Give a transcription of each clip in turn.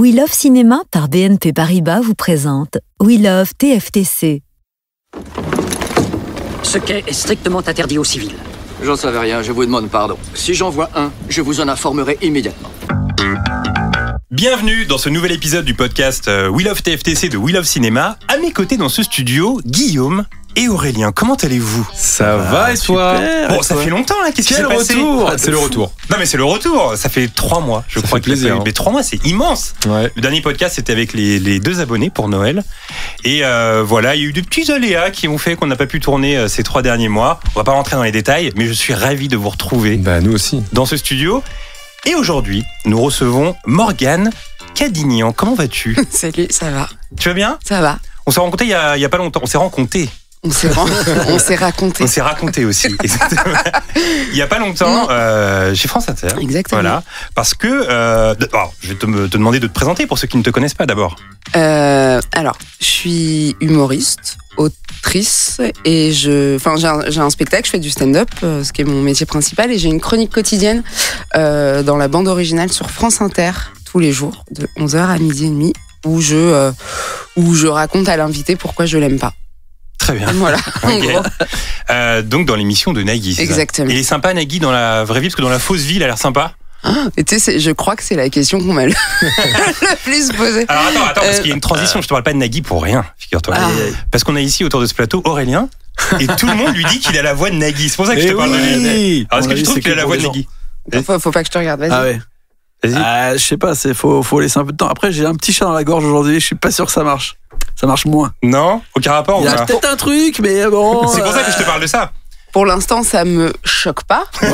We Love Cinéma par BNP Paribas vous présente We Love TFTC. Ce quai est strictement interdit aux civils. J'en savais rien, je vous demande pardon. Si j'en vois un, je vous en informerai immédiatement. Bienvenue dans ce nouvel épisode du podcast We Love TFTC de We Love Cinéma. À mes côtés dans ce studio, Guillaume et Aurélien. Comment allez-vous ? Ça va et toi ? Bon, ça fait longtemps là, qu'est-ce qui s'est passé ? Retour c'est le retour. Non mais c'est le retour, ça fait 3 mois, je crois. Fait plaisir. Mais 3 mois, c'est immense. Ouais. Le dernier podcast, c'était avec les 2 abonnés pour Noël. Et voilà, il y a eu des petits aléas qui ont fait qu'on n'a pas pu tourner ces 3 derniers mois. On va pas rentrer dans les détails, mais je suis ravi de vous retrouver Nous aussi. dans ce studio. Et aujourd'hui, nous recevons Morgane Cadignan. Comment vas-tu ? Salut, ça va. Tu vas bien ? Ça va. On s'est rencontrés il y a pas longtemps. On s'est raconté aussi. Il y a pas longtemps, chez France Inter. Exactement. Voilà, parce que je vais te demander de te présenter pour ceux qui ne te connaissent pas d'abord. Alors, je suis humoriste, autrice, et j'ai un spectacle, je fais du stand-up, ce qui est mon métier principal, et j'ai une chronique quotidienne dans la bande originale sur France Inter tous les jours de 11h à 12h30 où je raconte à l'invité pourquoi je l'aime pas. Très bien. Voilà, en Okay. gros. Donc dans l'émission de Nagui. C'est Exactement. ça. Il est sympa Nagui dans la vraie vie, parce que dans la fausse vie, il a l'air sympa. Et tu sais, je crois que c'est la question qu'on m'a le plus posée. Alors attends, parce qu'il y a une transition. Je te parle pas de Nagui pour rien, figure-toi. Parce qu'on a ici autour de ce plateau Aurélien, et tout le monde lui dit qu'il a la voix de Nagui. C'est pour ça que je te parle de lui. Alors est-ce que tu trouves qu'il a la voix de Nagui ? Faut pas que je te regarde, vas-y. Ah ouais. Vas-y. Je sais pas, faut laisser un peu de temps. Après, j'ai un petit chat dans la gorge aujourd'hui, je suis pas sûr que ça marche. Ça marche moins. Non, aucun rapport. Il y a peut-être un truc, mais bon. C'est pour ça que je te parle de ça. Pour l'instant, ça me choque pas. Ouais.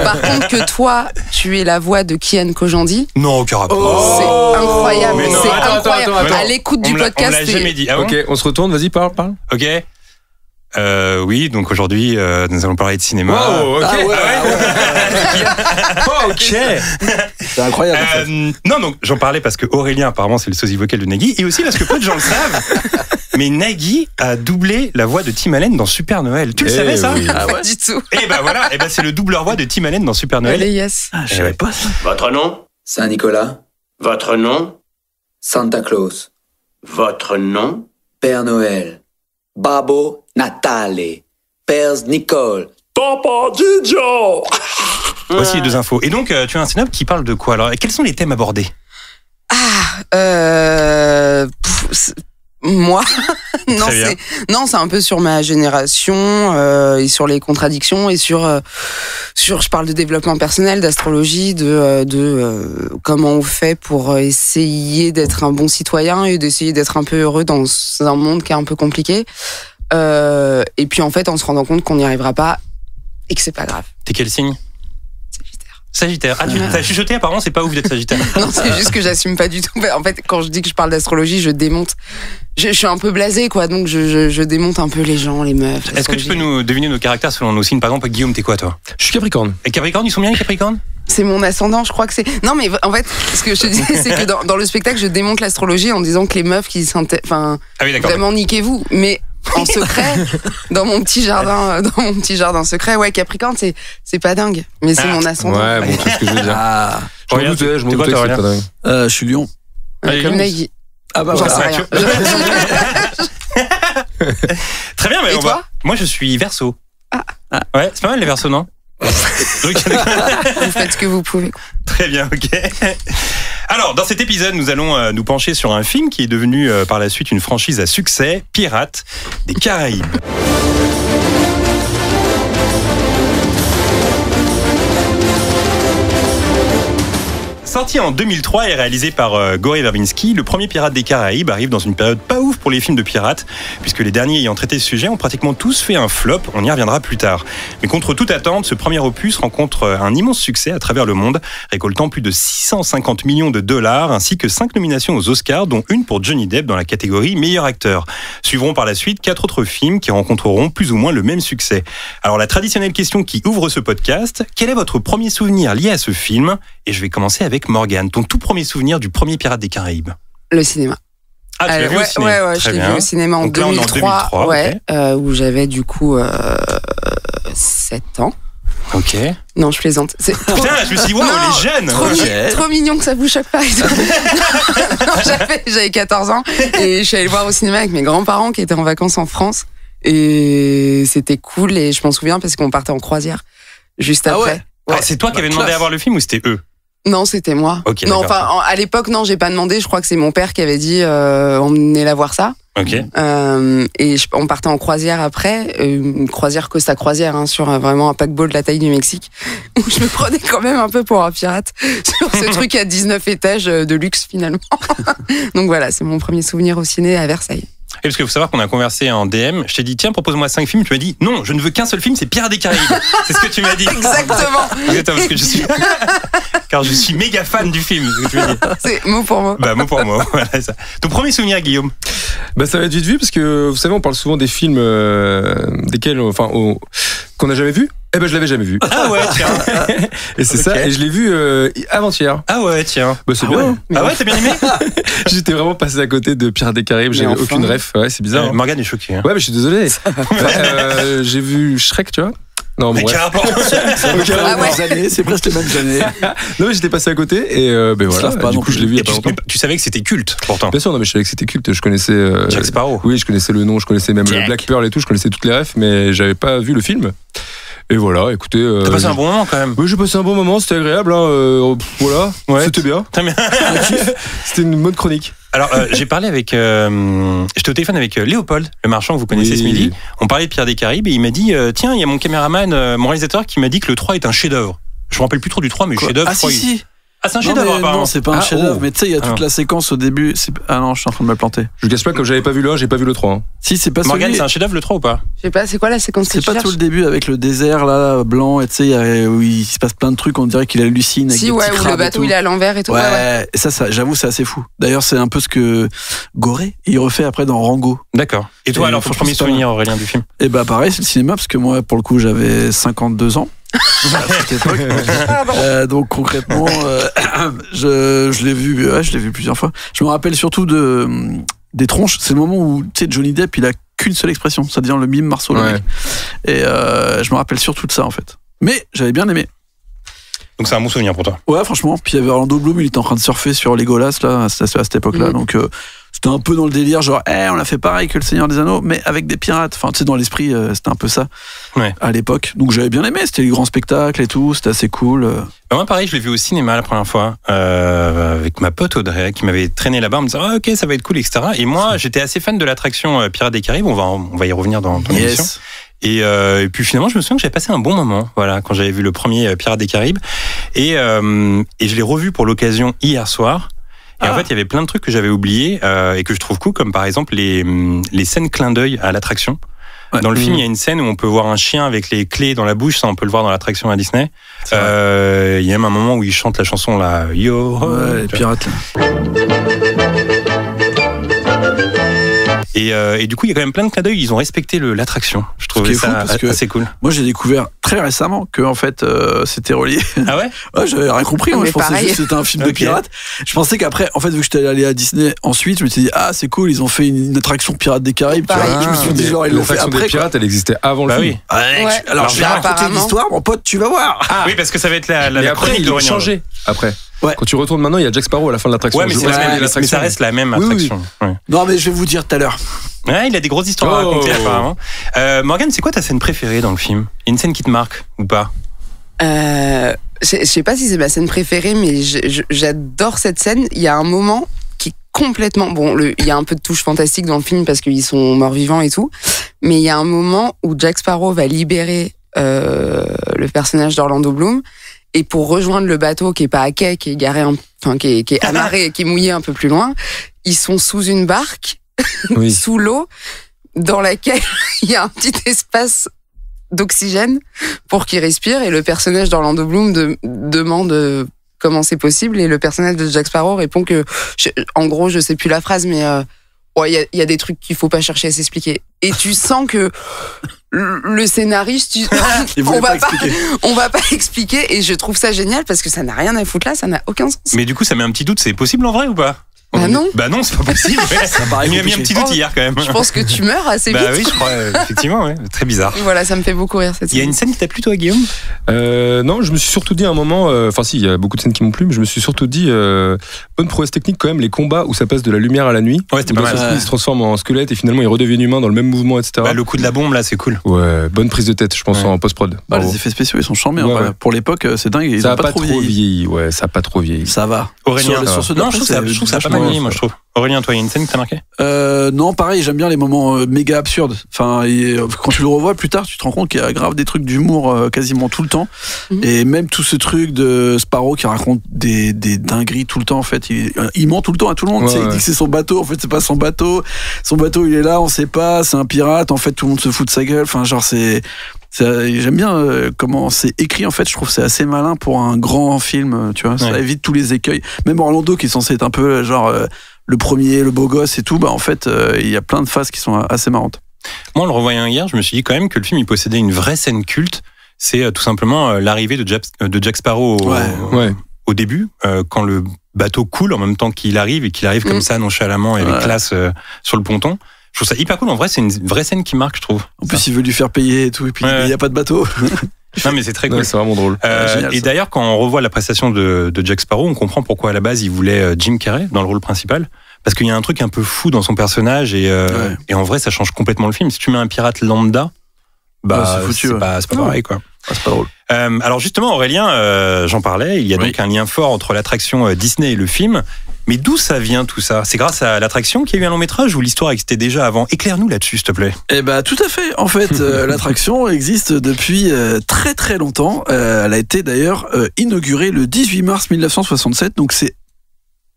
Par contre, que toi, tu es la voix de Kian Kojandi, Non, aucun rapport. c'est incroyable. Mais non, C'est attends, incroyable. attends. À l'écoute du On podcast, l'a jamais dit. Ah bon ? Ok, on se retourne, vas-y, parle. Ok. Oui, donc aujourd'hui, nous allons parler de cinéma. Wow, ok. Ah ouais. Ok. C'est incroyable. En fait. Non, donc j'en parlais parce que Aurélien, apparemment, c'est le sosie vocal de Nagui, et aussi parce que peu de gens le savent. Mais Nagui a doublé la voix de Tim Allen dans Super Noël. Tu le savais ça ? oui. Ah pas ouais. du tout. Et ben voilà, c'est le doubleur voix de Tim Allen dans Super Noël. Allez, yes. Ah, je savais pas ça. Votre nom ? Saint-Nicolas, Votre nom ? Santa Claus, Votre nom ? Père Noël, Babbo Natale, Père Nicole. Papa Didio ! Voici les 2 infos. Et donc, tu as un stand-up qui parle de quoi alors ? Et quels sont les thèmes abordés ? Moi, non, Très bien. c'est un peu sur ma génération et sur les contradictions et sur je parle de développement personnel, d'astrologie, de comment on fait pour essayer d'être un bon citoyen et d'essayer d'être un peu heureux dans un monde qui est un peu compliqué. Et puis en fait, en se rendant compte qu'on n'y arrivera pas et que c'est pas grave. T'es quel signe ? Sagittaire. Sagittaire. Ah, tu as chuchoté, apparemment, c'est pas ouf d'être Sagittaire. Non, c'est juste que j'assume pas du tout. En fait, quand je dis que je parle d'astrologie, je démonte. Je suis un peu blasée, quoi. Donc, je démonte un peu les gens, les meufs. Est-ce que tu peux nous deviner nos caractères selon nos signes ? Par exemple, Guillaume, t'es quoi, toi ? Je suis Capricorne. Et Capricorne, ils sont bien les Capricornes ? C'est mon ascendant, je crois que c'est. Non, mais en fait, ce que je te disais, c'est que dans le spectacle, je démonte l'astrologie en disant que les meufs qui enfin, Ah oui, d'accord. vraiment niquez-vous. Mais en secret, dans mon petit jardin secret, ouais, Capricorne, c'est pas dingue. Mais c'est mon ascendant. Ouais, bon, c'est ce que je veux dire. Ah, Je m'en Aurélien, doutais, je m'en t'es quoi, doutais que toi, c'était pas dingue. je suis Lion. Allez, Comme Lyon. Nagui. Ah bah J'en voilà. sais rien. Très bien, mais Et on toi va. Moi, je suis Verseau. Ah. Ouais, c'est pas mal les Verseaux, non ? Donc, Vous faites ce que vous pouvez. très bien, ok. Alors, dans cet épisode, nous allons nous pencher sur un film qui est devenu par la suite une franchise à succès, Pirates des Caraïbes. Sorti en 2003 et réalisé par Gore Verbinski, le premier Pirate des Caraïbes arrive dans une période pas ouf pour les films de pirates, puisque les derniers ayant traité ce sujet ont pratiquement tous fait un flop, on y reviendra plus tard. Mais contre toute attente, ce premier opus rencontre un immense succès à travers le monde, récoltant plus de 650 millions de dollars, ainsi que 5 nominations aux Oscars, dont une pour Johnny Depp dans la catégorie meilleur acteur. Suivront par la suite 4 autres films qui rencontreront plus ou moins le même succès. Alors la traditionnelle question qui ouvre ce podcast, quel est votre premier souvenir lié à ce film ? Et je vais commencer avec Morgane, ton tout premier souvenir du premier Pirate des Caraïbes. Le cinéma. Ah, tu l'as vu au ciné ? Ouais, je Très l'ai bien. vu au cinéma en Donc là, on est en 2003, 2003, ouais, où j'avais du coup 7 ans. Ok. Non, je plaisante. C'est trop... Putain, je me suis dit, waouh, elle est jeune. Trop mignon que ça vous choque pas. Non, j'avais 14 ans et je suis allée le voir au cinéma avec mes grands-parents qui étaient en vacances en France. Et c'était cool et je m'en souviens parce qu'on partait en croisière juste après. Ouais. Ah, c'est toi qui avais demandé à voir le film ou c'était eux? Non, c'était moi. Ok, non, d'accord. enfin, à l'époque, non, j'ai pas demandé. Je crois que c'est mon père qui avait dit emmenez-la voir ça. Ok. Et on partait en croisière après, une croisière Costa Croisière, hein, sur vraiment un paquebot de la taille du Mexique, où je me prenais quand même un peu pour un pirate sur ce truc à 19 étages de luxe finalement. Donc voilà, c'est mon premier souvenir au ciné à Versailles. Et parce qu'il faut savoir qu'on a conversé en DM, je t'ai dit tiens, propose-moi 5 films, tu m'as dit non, je ne veux qu'un seul film, c'est Pirates des Caraïbes. C'est ce que tu m'as dit. Exactement. Parce que car je suis méga fan du film, c'est ce que tu m'as dit. C'est mot pour mot. Bah mot pour mot, voilà ça. Ton premier souvenir, Guillaume? Bah ça va être vite vu parce que vous savez on parle souvent des films desquels qu'on n'a jamais vu. Eh ben je l'avais jamais vu. Ah ouais tiens. Et c'est ça, et je l'ai vu avant-hier. Ah ouais tiens. Bah c'est bien. Ouais. Ah ouais, t'as bien aimé? J'étais vraiment passé à côté de Pirates des Caraïbes, j'avais enfin. aucune ref. Ouais, c'est bizarre. Morgane est choquée. Hein. Ouais, mais je suis désolé. J'ai vu Shrek, tu vois. Non, bon, Mais quel rapport? C'est presque les mêmes années. Non, mais j'étais passé à côté et ben voilà. savent pas Du non coup, je l'ai plus. vu il y Et a pas longtemps. tu savais que c'était culte pourtant. Bien sûr, non, mais je savais que c'était culte. Je connaissais Jack Sparrow. Oui, je connaissais le nom, je connaissais même Jack. Black Pearl et tout, je connaissais toutes les refs, mais j'avais pas vu le film. Et voilà, écoutez. T'as passé un bon moment quand même. Oui, j'ai passé un bon moment, c'était agréable. Voilà, Ouais. c'était bien. Très bien. C'était une bonne chronique. Alors, j'ai parlé avec. J'étais au téléphone avec Léopold, le marchand que vous connaissez Oui. ce midi. On parlait de Pirates des Caraïbes et il m'a dit tiens, il y a mon caméraman, mon réalisateur qui m'a dit que le 3 est un chef-d'œuvre. Je me rappelle plus trop du 3, mais le chef-d'œuvre. Ah je crois, si. Ah, c'est un Non, chef-d'œuvre mais apparemment. non, c'est pas un Ah, chef-d'œuvre, oh. mais tu sais, il y a toute la séquence au début. Ah non, je suis en train de me planter. Je vous cache pas, comme j'avais pas vu le 1, j'ai pas vu le 3. Hein. Si, c'est pas Morgane, celui. c'est un chef-d'œuvre le 3 ou pas? Je sais pas, c'est quoi la séquence que C'est tu pas cherches tout le début avec le désert là, blanc, et tu sais, où il se passe plein de trucs, on dirait qu'il hallucine. Avec Si, des ouais, petits où le crabes et bateau tout. il est à l'envers et tout. Ouais, et ça, j'avoue, c'est assez fou. D'ailleurs, c'est un peu ce que Goré, il refait après dans Rango. D'accord. Et toi, Et alors, ton franchement, premier c'est pas souvenir, Aurélien, du film? Et bah, pareil, c'est le cinéma, parce que moi, pour le coup, j'avais 52 ans. À cette époque. Donc concrètement, je l'ai vu, je l'ai vu plusieurs fois. Je me rappelle surtout des tronches. C'est le moment où tu sais Johnny Depp, il a qu'une seule expression, ça devient le mime Marceau le Ouais. mec. Et je me rappelle surtout de ça en fait. Mais j'avais bien aimé. Donc, c'est un bon souvenir pour toi. Ouais, franchement. Puis il y avait Orlando Bloom, il était en train de surfer sur Legolas là, à cette époque-là. Donc c'était un peu dans le délire, genre, on a fait pareil que le Seigneur des Anneaux, mais avec des pirates. Enfin, tu sais, dans l'esprit, c'était un peu ça Ouais. à l'époque. Donc j'avais bien aimé. C'était les grands spectacles et tout. C'était assez cool. Bah, moi, pareil, je l'ai vu au cinéma la première fois avec ma pote Audrey qui m'avait traîné là-bas en me disant ah, ok, ça va être cool, etc. Et moi, j'étais assez fan de l'attraction Pirates des Caraïbes. On va y revenir dans l'émission. Et puis finalement, je me souviens que j'avais passé un bon moment, voilà, quand j'avais vu le premier Pirates des Caraïbes. Et je l'ai revu pour l'occasion hier soir. Et en fait, il y avait plein de trucs que j'avais oubliés et que je trouve cool, comme par exemple les scènes clin d'œil à l'attraction. Ouais. Dans le film, il y a une scène où on peut voir un chien avec les clés dans la bouche, ça on peut le voir dans l'attraction à Disney. Il y a même un moment où il chante la chanson là, Yo. Ouais, les pirates là. Et du coup, il y a quand même plein de clins d'œil. Ils ont respecté l'attraction. Je trouvais Ce qui est fou, ça parce que- assez cool. Moi, j'ai découvert très récemment que en fait, c'était relié. Ah ouais? Ouais, j'avais rien compris. Moi, Mais je pensais pareil. juste que c'était un film de Ok. pirates. Je pensais qu'après, en fait, vu que j'étais allé à Disney ensuite, je me suis dit ah c'est cool, ils ont fait une attraction Pirates des Caraïbes. Tu vois. Pareil. Je me suis dit genre ils l'ont fait L'attraction des après. pirates, elle existait avant Bah le oui. film. Quoi. Ouais, Ouais. alors je vais raconter apparemment. l'histoire, mon pote, tu vas voir. Oui, parce que ça va être la Et après, chronique ils de l'ont Aurélien. changé. Après. Ouais. Quand tu retournes maintenant, il y a Jack Sparrow à la fin de l'attraction. Ouais, mais, Je c'est vois la ce même, qu'est l'attraction. mais ça reste la même Oui, oui. attraction. Ouais. Non mais je vais vous dire tout à l'heure. Ouais, il a des grosses histoires à Oh. raconter apparemment. Morgane, c'est quoi ta scène préférée dans le film? Il y a une scène qui te marque ou pas? Je sais pas si c'est ma scène préférée, mais j'adore cette scène. Il y a un moment qui est complètement... Bon, il y a un peu de touche fantastique dans le film parce qu'ils sont morts-vivants et tout, mais il y a un moment où Jack Sparrow va libérer le personnage d'Orlando Bloom, et pour rejoindre le bateau qui est pas à quai, qui est garé, qui est amarré, qui est mouillé un peu plus loin, ils sont sous une barque, Oui. sous l'eau, dans laquelle il y a un petit espace d'oxygène pour qu'il respire, et le personnage d'Orlando Bloom demande comment c'est possible, et le personnage de Jack Sparrow répond que en gros je sais plus la phrase, mais il y a des trucs qu'il faut pas chercher à s'expliquer, et tu sens que le scénariste Il voulait pas expliquer. on va pas expliquer, et je trouve ça génial parce que ça n'a rien à foutre là, ça n'a aucun sens. Mais du coup, ça met un petit doute. C'est possible en vrai ou pas? Ah non. Bah non, c'est pas possible. Il m'a mis un petit doute hier quand même. Je pense que tu meurs assez vite. Bah oui, je crois, effectivement, ouais. Très bizarre. Voilà, ça me fait beaucoup rire cette Il y a une scène qui t'a plu, toi, Guillaume? Non, je me suis surtout dit à un moment, enfin si, il y a beaucoup de scènes qui m'ont plu, mais je me suis surtout dit, bonne prouesse technique quand même, les combats où ça passe de la lumière à la nuit. Ouais, c'était pas mal. Il se transforme en squelette et finalement il redevient humain dans le même mouvement, etc. Bah, le coup de la bombe, là, c'est cool. Ouais, bonne prise de tête, je pense, en post-prod. Bah, les effets spéciaux, ils sont charmés. Ouais, hein. ouais. Pour l'époque, c'est dingue. Ils ça ont a pas trop vieilli. Ouais, ça a pas trop vieilli. Ça va. Aurélien, sur ce non, je trouve ça a pas mal vieilli, moi, je trouve. Aurélien, toi, il y a une scène qui t'a marqué? Non, pareil, j'aime bien les moments méga absurdes. Enfin, quand tu le revois plus tard, tu te rends compte qu'il y a grave des trucs d'humour quasiment tout le temps. Et même tout ce truc de Sparrow qui raconte des dingueries tout le temps, en fait. Il ment tout le temps à tout le monde. Il dit que c'est son bateau, en fait, c'est pas son bateau. Son bateau, il est là, on sait pas, c'est un pirate. En fait, tout le monde se fout de sa gueule. Enfin, genre, j'aime bien comment c'est écrit, en fait. Je trouve que c'est assez malin pour un grand film, tu vois. Ça évite tous les écueils. Même Orlando, qui est censé être un peu, genre, le premier, le beau gosse et tout, bah, en fait, il y a plein de phases qui sont assez marrantes. Moi, en le revoyant hier, je me suis dit quand même que le film, il possédait une vraie scène culte. C'est tout simplement l'arrivée de Jack Sparrow au début, quand le bateau coule en même temps qu'il arrive et qu'il arrive comme ça, nonchalamment et avec classe sur le ponton. Je trouve ça hyper cool. En vrai, c'est une vraie scène qui marque, je trouve. En plus, il veut lui faire payer et tout, et puis il n'y a pas de bateau. Non, mais c'est très cool. Ouais, c'est vraiment drôle. Génial, et d'ailleurs, quand on revoit la prestation de Jack Sparrow, on comprend pourquoi à la base il voulait Jim Carrey dans le rôle principal. Parce qu'il y a un truc un peu fou dans son personnage et en vrai, ça change complètement le film. Si tu mets un pirate lambda, bah, c'est foutu, c'est pas pareil, quoi. C'est pas drôle. Alors justement, Aurélien, j'en parlais, il y a donc un lien fort entre l'attraction Disney et le film. Mais d'où ça vient tout ça? C'est grâce à l'attraction qu'il y a eu un long métrage ou l'histoire existait déjà avant? Éclaire-nous là-dessus, s'il te plaît. Eh ben, tout à fait. En fait, l'attraction existe depuis très très longtemps. Elle a été d'ailleurs inaugurée le 18 mars 1967. Donc c'est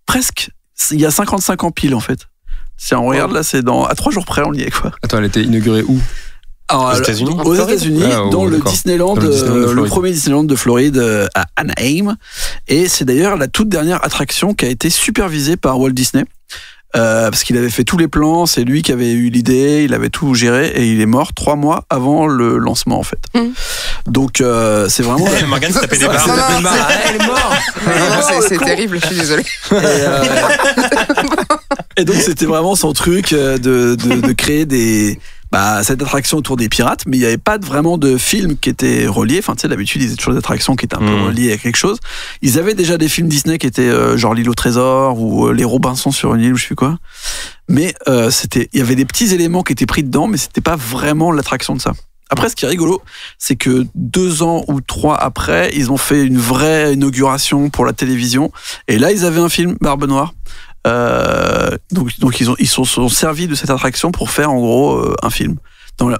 presque, il y a 55 ans pile en fait. Si on regarde là, c'est à 3 jours près, on y est quoi. Attends, elle a été inaugurée où? Alors, aux États-Unis, dans le Disneyland, le premier Disneyland de Floride à Anaheim. Et c'est d'ailleurs la toute dernière attraction qui a été supervisée par Walt Disney. Parce qu'il avait fait tous les plans, c'est lui qui avait eu l'idée, il avait tout géré et il est mort 3 mois avant le lancement en fait. Donc c'est vraiment. Morgane s'est tapé des barres. Elle est morte. C'est terrible, je suis désolée. Et donc c'était vraiment son truc de créer cette attraction autour des pirates, mais il n'y avait pas vraiment de film qui était relié. Enfin, tu sais, d'habitude, ils avaient toujours des attractions qui étaient un peu reliées à quelque chose. Ils avaient déjà des films Disney qui étaient genre L'île au trésor ou Les Robinson sur une île ou je sais quoi. Mais il y avait des petits éléments qui étaient pris dedans, mais c'était pas vraiment l'attraction de ça. Après, ce qui est rigolo, c'est que 2 ans ou 3 après, ils ont fait une vraie inauguration pour la télévision. Et là, ils avaient un film, Barbe Noire. Donc ils sont servis de cette attraction pour faire en gros un film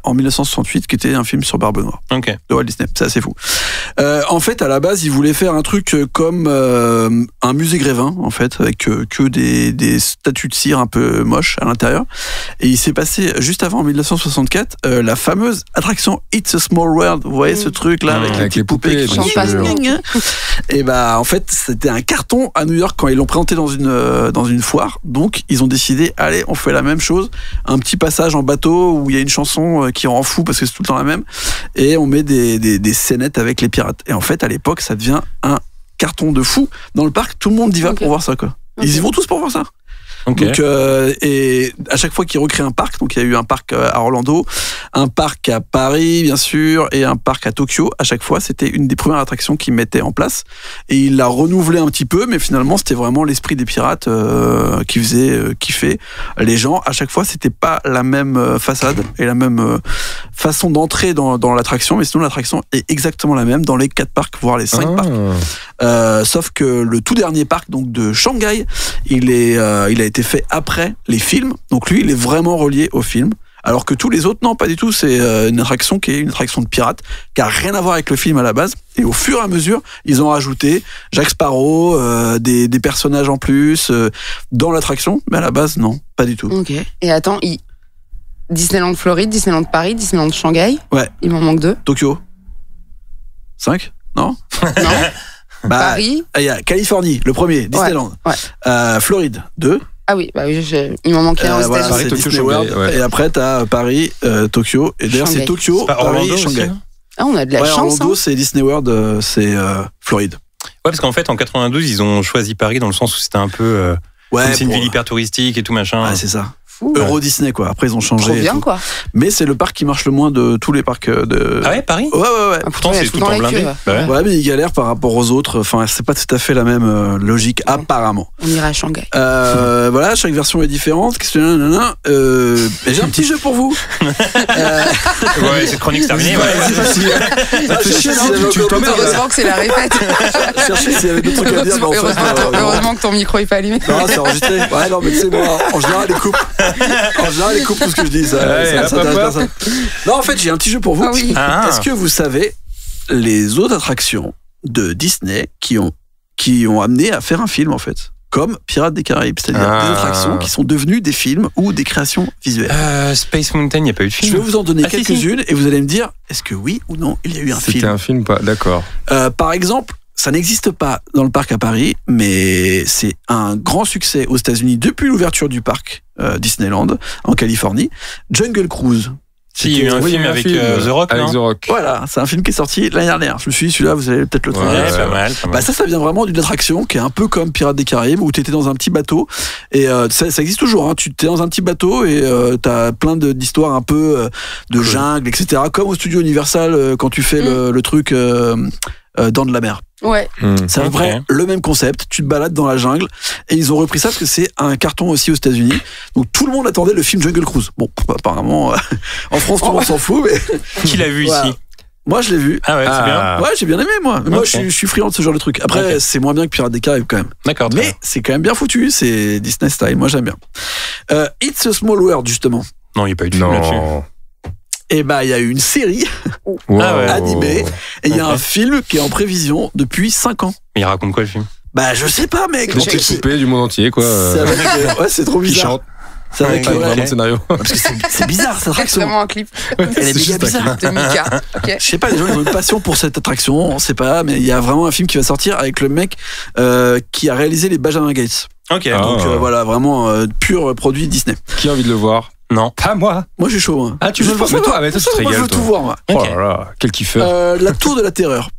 en 1968 qui était un film sur Barbe Noire de Walt Disney. C'est assez fou. En fait, à la base, ils voulaient faire un truc comme un musée Grévin, en fait, avec que des statues de cire un peu moches à l'intérieur. Et il s'est passé juste avant, en 1964, la fameuse attraction It's a Small World. Vous voyez ce truc là avec les poupées qui chantent. Et bah en fait, c'était un carton à New York quand ils l'ont présenté dans une foire. Donc ils ont décidé, allez, on fait la même chose, un petit passage en bateau où il y a une chanson qui rend fou parce que c'est tout le temps la même, et on met des scénettes avec les pirates. Et en fait, à l'époque, ça devient un carton de fou dans le parc. Tout le monde y va pour voir ça, quoi. Ils y vont tous pour voir ça. Donc, et à chaque fois qu'ils recréent un parc, donc il y a eu un parc à Orlando, un parc à Paris bien sûr, et un parc à Tokyo. À chaque fois, c'était une des premières attractions qu'ils mettaient en place, et ils la renouvelaient un petit peu, mais finalement c'était vraiment l'esprit des pirates qui faisait kiffer les gens. À chaque fois, c'était pas la même façade et la même façon d'entrer dans l'attraction, mais sinon l'attraction est exactement la même dans les 4 parcs, voire les 5 parcs. Sauf que le tout dernier parc, donc de Shanghai, il a été fait après les films, donc lui il est vraiment relié au film, alors que tous les autres non, pas du tout. C'est une attraction qui est une attraction de pirates qui a rien à voir avec le film à la base, et au fur et à mesure ils ont rajouté Jack Sparrow, des personnages en plus dans l'attraction, mais à la base non, pas du tout. Ok. Et attends, Disneyland Floride, Disneyland Paris, Disneyland Shanghai, il m'en manque 2. Tokyo 5 non Paris, il y a Californie, le premier, Disneyland. Floride 2. Ah oui, il m'en manquait un aux États-Unis. C'est Disney World. Et après, t'as Paris, Tokyo. Et d'ailleurs, c'est Tokyo, Paris, Shanghai. Ah, on a de la chance. Orlando, c'est Disney World, c'est Floride. Ouais, parce qu'en fait, en 92, ils ont choisi Paris dans le sens où c'était un peu Ouais, c'est une ville hyper touristique et tout machin. Ah, c'est ça. Euro Disney, quoi. Après, ils ont changé. Trop bien, et tout. quoi. Mais c'est le parc qui marche le moins de tous les parcs de. Ah ouais, Paris. Ouais. Pourtant, c'est tout en blindé. Ouais, mais ils galèrent par rapport aux autres. Enfin, c'est pas tout à fait la même logique, apparemment. On ira à Shanghai. Voilà, chaque version est différente. Et j'ai un petit jeu pour vous. Ouais, cette chronique c'est terminée. Heureusement que c'est la répète. Chercher s'il y avait d'autres trucs à dire. Heureusement que ton micro est pas allumé. Non, c'est enregistré. Ouais, non, mais tu sais, moi, en général, les coupes. Tout ce que je dis, ça intéresse personne. Non, en fait, j'ai un petit jeu pour vous. Est-ce que vous savez les autres attractions de Disney qui ont amené à faire un film, en fait, comme Pirates des Caraïbes, c'est-à-dire des attractions qui sont devenues des films ou des créations visuelles. Space Mountain, il n'y a pas eu de film. Je vais vous en donner quelques-unes et vous allez me dire, est-ce que oui ou non, il y a eu un film. C'était un film, pas d'accord. Par exemple, ça n'existe pas dans le parc à Paris, mais c'est un grand succès aux États-Unis depuis l'ouverture du parc Disneyland en Californie. Jungle Cruise. Il y a eu un film avec The Rock, avec non The Rock. Voilà, c'est un film qui est sorti l'année dernière. Je me suis dit, celui-là, vous allez peut-être le trouver. Ouais, pas mal. Bah ça vient vraiment d'une attraction qui est un peu comme Pirates des Caraïbes, où tu étais dans un petit bateau. Et ça existe toujours, hein. Tu es dans un petit bateau et tu as plein d'histoires un peu de jungle, etc. Comme au studio Universal quand tu fais le truc dans de la mer. Ouais. C'est à peu près le même concept. Tu te balades dans la jungle et ils ont repris ça parce que c'est un carton aussi aux États-Unis. Donc tout le monde attendait le film Jungle Cruise. Bon, apparemment, en France, tout le monde s'en fout. Mais qui l'a vu ici? Moi, je l'ai vu. Ah ouais, c'est bien. Ouais, j'ai bien aimé, moi. Moi, je suis friand de ce genre de truc. Après, c'est moins bien que Pirates des Caraïbes, quand même. D'accord. Mais c'est quand même bien foutu. C'est Disney style. Moi, j'aime bien. It's a Small World, justement. Non, il n'y a pas eu de film là-dessus. Et bah, il y a eu une série animée et il y a un film qui est en prévision depuis 5 ans. Mais il raconte quoi le film? Bah, je sais pas, mec. Donc, c'est coupé du monde entier, quoi. Ouais, c'est trop bizarre. C'est avec vraiment le scénario. Parce que c'est bizarre cette attraction. C'est vraiment un clip. Elle est méga bizarre. De Mika. Okay. Je sais pas, les gens ils ont une passion pour cette attraction, on sait pas, mais il y a vraiment un film qui va sortir avec le mec qui a réalisé les Benjamin Gates. Ok. Donc voilà, vraiment pur produit Disney. Qui a envie de le voir? Non. Pas moi. Moi j'ai chaud. Hein. Ah, tu veux le voir? Mais toi, tu te régales. Moi je veux tout voir, moi. Oh là là, quel kiffeur. La Tour de la Terreur.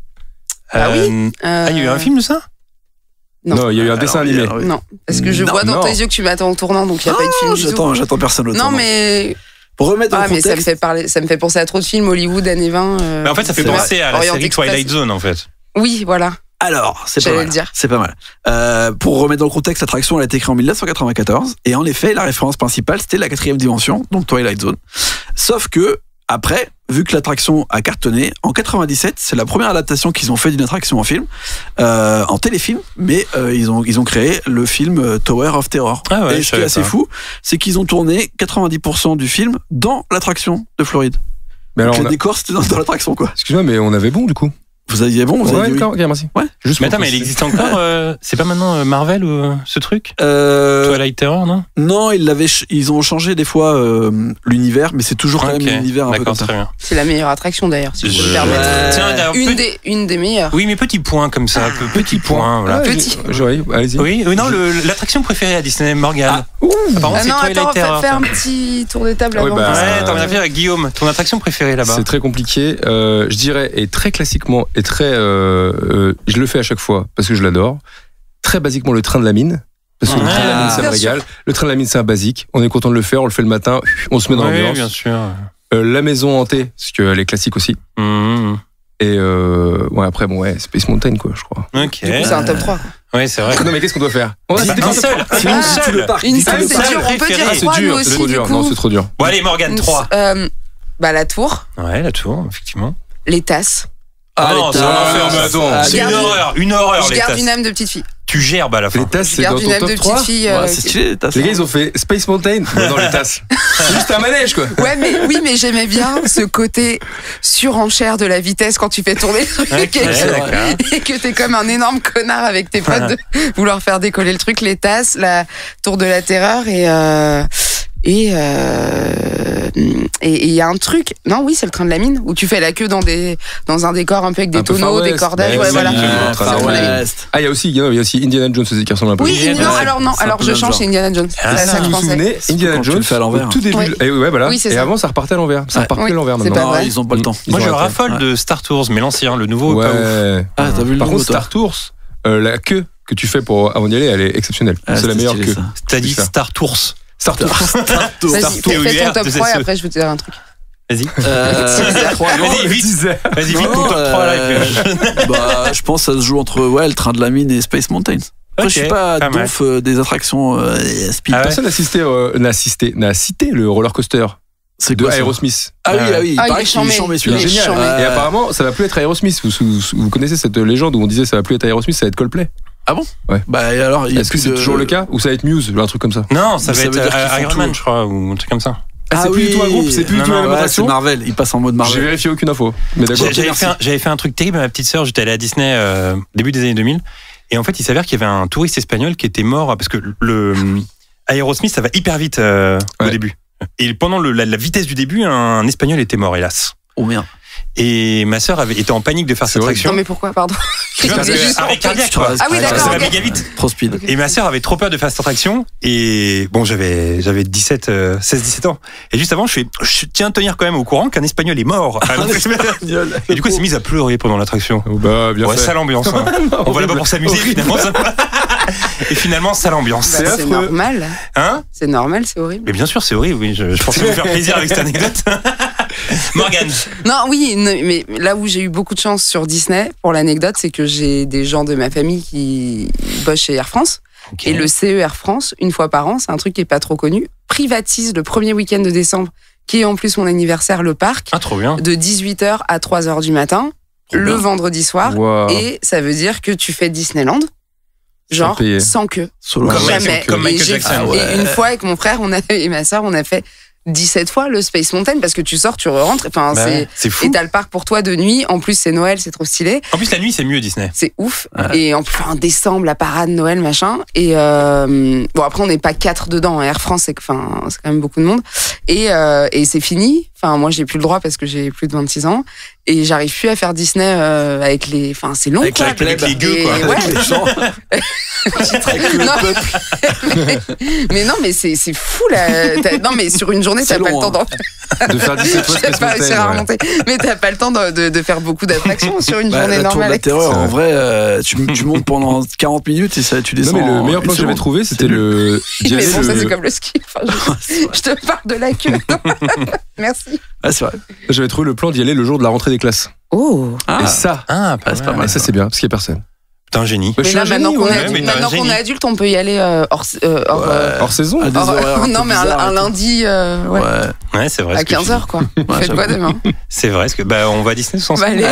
Ah oui. Il y a eu un film de ça? Non, il y a eu un dessin animé. Non, parce que je vois dans tes yeux que tu m'attends en tournant, donc il n'y a pas eu de film du tout. J'attends personne au Non, mais... Pour remettre dans le contexte... mais ça me fait penser à trop de films Hollywood, années 20. Mais en fait, ça fait penser à la série Twilight Zone, en fait. Oui, voilà. Alors, c'est pas mal. Le dire. C'est pas mal. Pour remettre dans le contexte, l'attraction elle a été créée en 1994 et en effet, la référence principale c'était la 4e dimension, donc Twilight Zone. Sauf que après, vu que l'attraction a cartonné, en 97, c'est la première adaptation qu'ils ont fait d'une attraction en film, en téléfilm, mais ils ont créé le film Tower of Terror. Ah ouais, et ce qui est assez fou, c'est qu'ils ont tourné 90% du film dans l'attraction de Floride. Mais alors, le décor c'était dans l'attraction, quoi. Excuse-moi, mais on avait bon du coup. Vous aviez bon, vous aviez ok, merci. Ouais. Juste mais attends, mais il existe encore c'est pas maintenant Marvel ou ce truc Twilight Terror, non? Non, ils ont changé des fois l'univers, mais c'est toujours quand même l'univers un peu comme ça. Très bien. C'est la meilleure attraction d'ailleurs, si je peux me permettre. Tiens, une des meilleures. Oui, mais petit point comme ça, petit point. Voilà. Petit. Allez-y. Oui, non, l'attraction préférée à Disney, Morgane. Apparemment, c'est Twilight Terror. Fais un petit tour de table avant. Ouais, t'en viens faire avec Guillaume. Ton attraction préférée là-bas? C'est très compliqué. Je dirais, et très classiquement, et très... je le fais à chaque fois parce que je l'adore. Très basiquement, le train de la mine. Parce que le train de la mine, ça me régale. Le train de la mine, c'est un basique. On est content de le faire, on le fait le matin, on se met dans l'ambiance. Oui, bien sûr. La maison hantée, parce qu'elle est classique aussi. Et après, Space Mountain, quoi, je crois. Ok. Du coup, c'est un top 3. Ouais, c'est vrai. Non, mais qu'est-ce qu'on doit faire? Un seul. Une seule, c'est dur. On peut dire 3, nous aussi, du coup. Non, c'est trop dur. Bon, allez, Morgane, 3. La tour. Ouais, la tour, effectivement. Les tasses. Ah non, c'est un enfer. C'est une horreur. Je garde une âme de petite fille. Tu gerbes à la fin. Les tasses, c'est dans ton top 3. C'est stylé, les tasses. Les gars, ils ont fait Space Mountain. Non, les tasses. C'est juste un manège, quoi. Ouais, mais j'aimais bien ce côté surenchère de la vitesse quand tu fais tourner le truc et que t'es comme un énorme connard avec tes potes de vouloir faire décoller le truc. Les tasses, la tour de la terreur et il y a un truc, non, oui, c'est le train de la mine où tu fais la queue dans un décor un peu avec des tonneaux, des cordages, ouais, voilà. Il y a aussi Indiana Jones aussi qui ressemble un peu. Oui, alors je change, c'est Indiana Jones. Vous vous souvenez, Indiana Jones fait à l'envers. Au tout début, et avant ça repartait à l'envers. Ça repartait à l'envers maintenant. Ils ont pas le temps. Moi, je raffole de Star Tours, mais l'ancien, le nouveau, pas ouf. Ah, t'as vu le Par nouveau, contre, Star Tours, la queue que tu fais pour avant d'y aller, elle est exceptionnelle. C'est la meilleure que. T'as dit Star Tours. Star Tours. Vas-y, fais ton top 3 et après je vais te dire un truc. Vas-y. Vas-y, vite. Vas-y, vite ton top 3 là. Je pense que ça se joue entre le train de la mine et Space Mountain. Après, je suis pas donf des attractions speed. Personne n'a cité le roller coaster. C'est de quoi, Aerosmith. Ah oui, il paraît qu'il est chambé celui-là. Il est génial. Et apparemment, ça va plus être Aerosmith. Vous connaissez cette légende où on disait ça va plus être Aerosmith, ça va être Coldplay. Ah bon? Ouais. Bah et alors, est-ce que c'est toujours le cas ou ça va être Muse, un truc comme ça? Non, ça va être Iron Man, je crois, ou un truc comme ça. C'est plus du tout un groupe, c'est plus du tout la même attraction. C'est Marvel, il passe en mode Marvel. J'ai vérifié aucune info. Mais d'accord. J'avais fait un truc terrible à ma petite sœur. J'étais allé à Disney début des années 2000. Et en fait, il s'avère qu'il y avait un touriste espagnol qui était mort parce que le Aerosmith, ça va hyper vite au début. Et pendant la vitesse du début, un Espagnol était mort, hélas. Oh merde. Et ma sœur était en panique de faire cette attraction. Non mais pourquoi, pardon? Arrêt cardiaque, quoi. Ah oui, d'accord. Ça va méga vite. Trop speed. Et ma sœur avait trop peur de faire cette attraction. Et bon, j'avais 16-17 ans. Et juste avant, je tiens à tenir quand même au courant qu'un Espagnol est mort. Et du coup, elle s'est mise à pleurer pendant l'attraction. Bah, bien fait. Sale ambiance. Hein. On va là-bas pour s'amuser, évidemment. Et finalement, sale ambiance. C'est normal. Hein? C'est normal, c'est horrible. Mais bien sûr, c'est horrible. Oui, je pensais vous faire plaisir avec cette anecdote. Morgane. Non, oui, mais là où j'ai eu beaucoup de chance sur Disney, pour l'anecdote, c'est que j'ai des gens de ma famille qui bossent chez Air France. Okay. Et le CE Air France, une fois par an, c'est un truc qui est pas trop connu, privatise le premier week-end de décembre, qui est en plus mon anniversaire, le parc. Ah, trop bien. De 18h à 3h du matin, le vendredi soir. Wow. Et ça veut dire que tu fais Disneyland. Genre, sans queue. Jamais. Comme Michael Jackson. Et une fois, avec mon frère et ma soeur, on a fait 17 fois le Space Mountain parce que tu sors, tu rentres. Enfin, c'est fou. Et t'as le parc pour toi de nuit. En plus, c'est Noël, c'est trop stylé. En plus, la nuit, c'est mieux Disney. C'est ouf. Ouais. Et en plus, en décembre, la parade Noël, machin. Et bon, après, on n'est pas 4 dedans. Air France, c'est quand même beaucoup de monde. Et c'est fini. Enfin, moi, j'ai plus le droit parce que j'ai plus de 26 ans. Et j'arrive plus à faire Disney avec les. Enfin, c'est long, quoi. Avec les gueux, quoi. Ouais. Avec les gens. Mais non, mais c'est fou, là. Non, mais sur une journée, t'as pas le temps de faire 17 fois Space Mountain. Mais t'as pas le temps de faire beaucoup d'attractions sur une journée la normale. Tour de la Terreur, en vrai, tu montes pendant 40 minutes et ça, tu descends. Non, mais le meilleur plan que j'avais trouvé, c'était le. Mais bon, ça, c'est comme le ski. Enfin, je te parle de la queue. Merci. Ah, c'est vrai. J'avais trouvé le plan d'y aller le jour de la rentrée des classes. Oh. Et ça, c'est pas mal. Et ça, c'est bien, parce qu'il n'y a personne. T'es un génie. Mais là, maintenant qu'on est adulte, on peut y aller hors saison. Non, mais un lundi. Ouais, c'est vrai. À 15h, quoi. Faites quoi demain? C'est vrai. On va à Disney tous ensemble. Allez,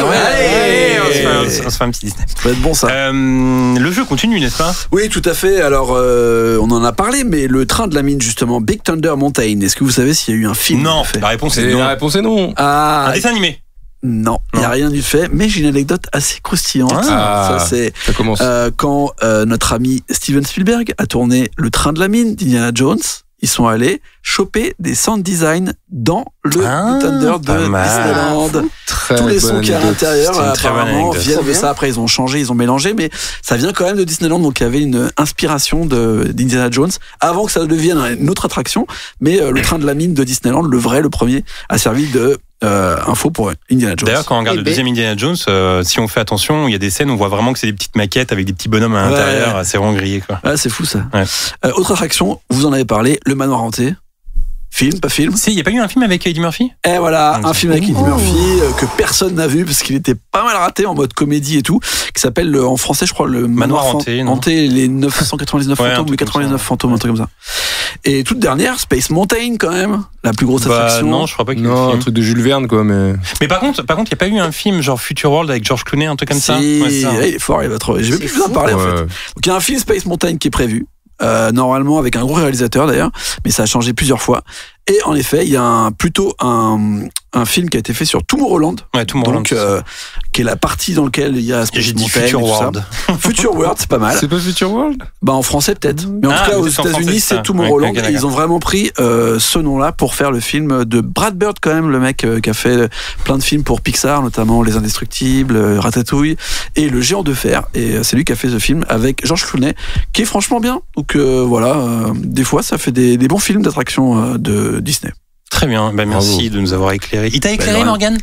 on se fait un petit Disney. Ça va être bon, ça. Le jeu continue, n'est-ce pas? Oui, tout à fait. Alors, on en a parlé, mais le train de la mine, justement, Big Thunder Mountain, est-ce que vous savez s'il y a eu un film? Non, la réponse est non. La réponse est non. Un dessin animé? Non, il n'y a rien du fait, mais j'ai une anecdote assez croustillante. Ça commence. Quand notre ami Steven Spielberg a tourné Le Train de la Mine d'Indiana Jones, ils sont allés choper des sound design dans le Thunder de Disneyland. Tous les sons qu'il y a à l'intérieur, apparemment, viennent de ça. Après, ils ont changé, ils ont mélangé, mais ça vient quand même de Disneyland. Donc, il y avait une inspiration d'Indiana Jones avant que ça devienne une autre attraction. Mais le Train de la Mine de Disneyland, le vrai, le premier, a servi de info pour Indiana Jones. D'ailleurs, quand on regarde le deuxième Indiana Jones, si on fait attention, il y a des scènes où on voit vraiment que c'est des petites maquettes avec des petits bonhommes à l'intérieur. C'est vraiment grillé, quoi. Ouais, c'est fou, ça. Ouais. Autre attraction, vous en avez parlé, le manoir hanté. Film, pas film? Si, il n'y a pas eu un film avec Eddie Murphy? Et voilà, un film avec Eddie Murphy que personne n'a vu parce qu'il était pas mal raté en mode comédie et tout, qui s'appelle en français, je crois, le Manoir hanté, les 999 fantômes ou 99 fantômes, un truc comme ça. Et toute dernière, Space Mountain quand même, la plus grosse attraction. Non, je crois pas qu'il y ait un truc de Jules Verne, quoi. Mais par contre, il n'y a pas eu un film genre Future World avec George Clooney, un truc comme ça? Il est fort, il va trop. Je vais plus vous en parler en fait. Donc il y a un film Space Mountain qui est prévu. Normalement avec un gros réalisateur d'ailleurs, mais ça a changé plusieurs fois. Et en effet, il y a plutôt un film qui a été fait sur Tomorrowland, donc qui est la partie dans laquelle il y a Space Mountain. Future World. Future World, c'est pas mal. C'est pas Future World? Bah en français peut-être, mais en tout cas aux États-Unis c'est Tomorrowland. Et ils ont vraiment pris ce nom-là pour faire le film de Brad Bird quand même, le mec qui a fait plein de films pour Pixar, notamment Les Indestructibles, Ratatouille et Le Géant de Fer. Et c'est lui qui a fait ce film avec George Clooney, qui est franchement bien. Donc voilà, des fois ça fait des bons films d'attraction de Disney. Très bien, merci de nous avoir éclairé. Il t'a éclairé, Morgane?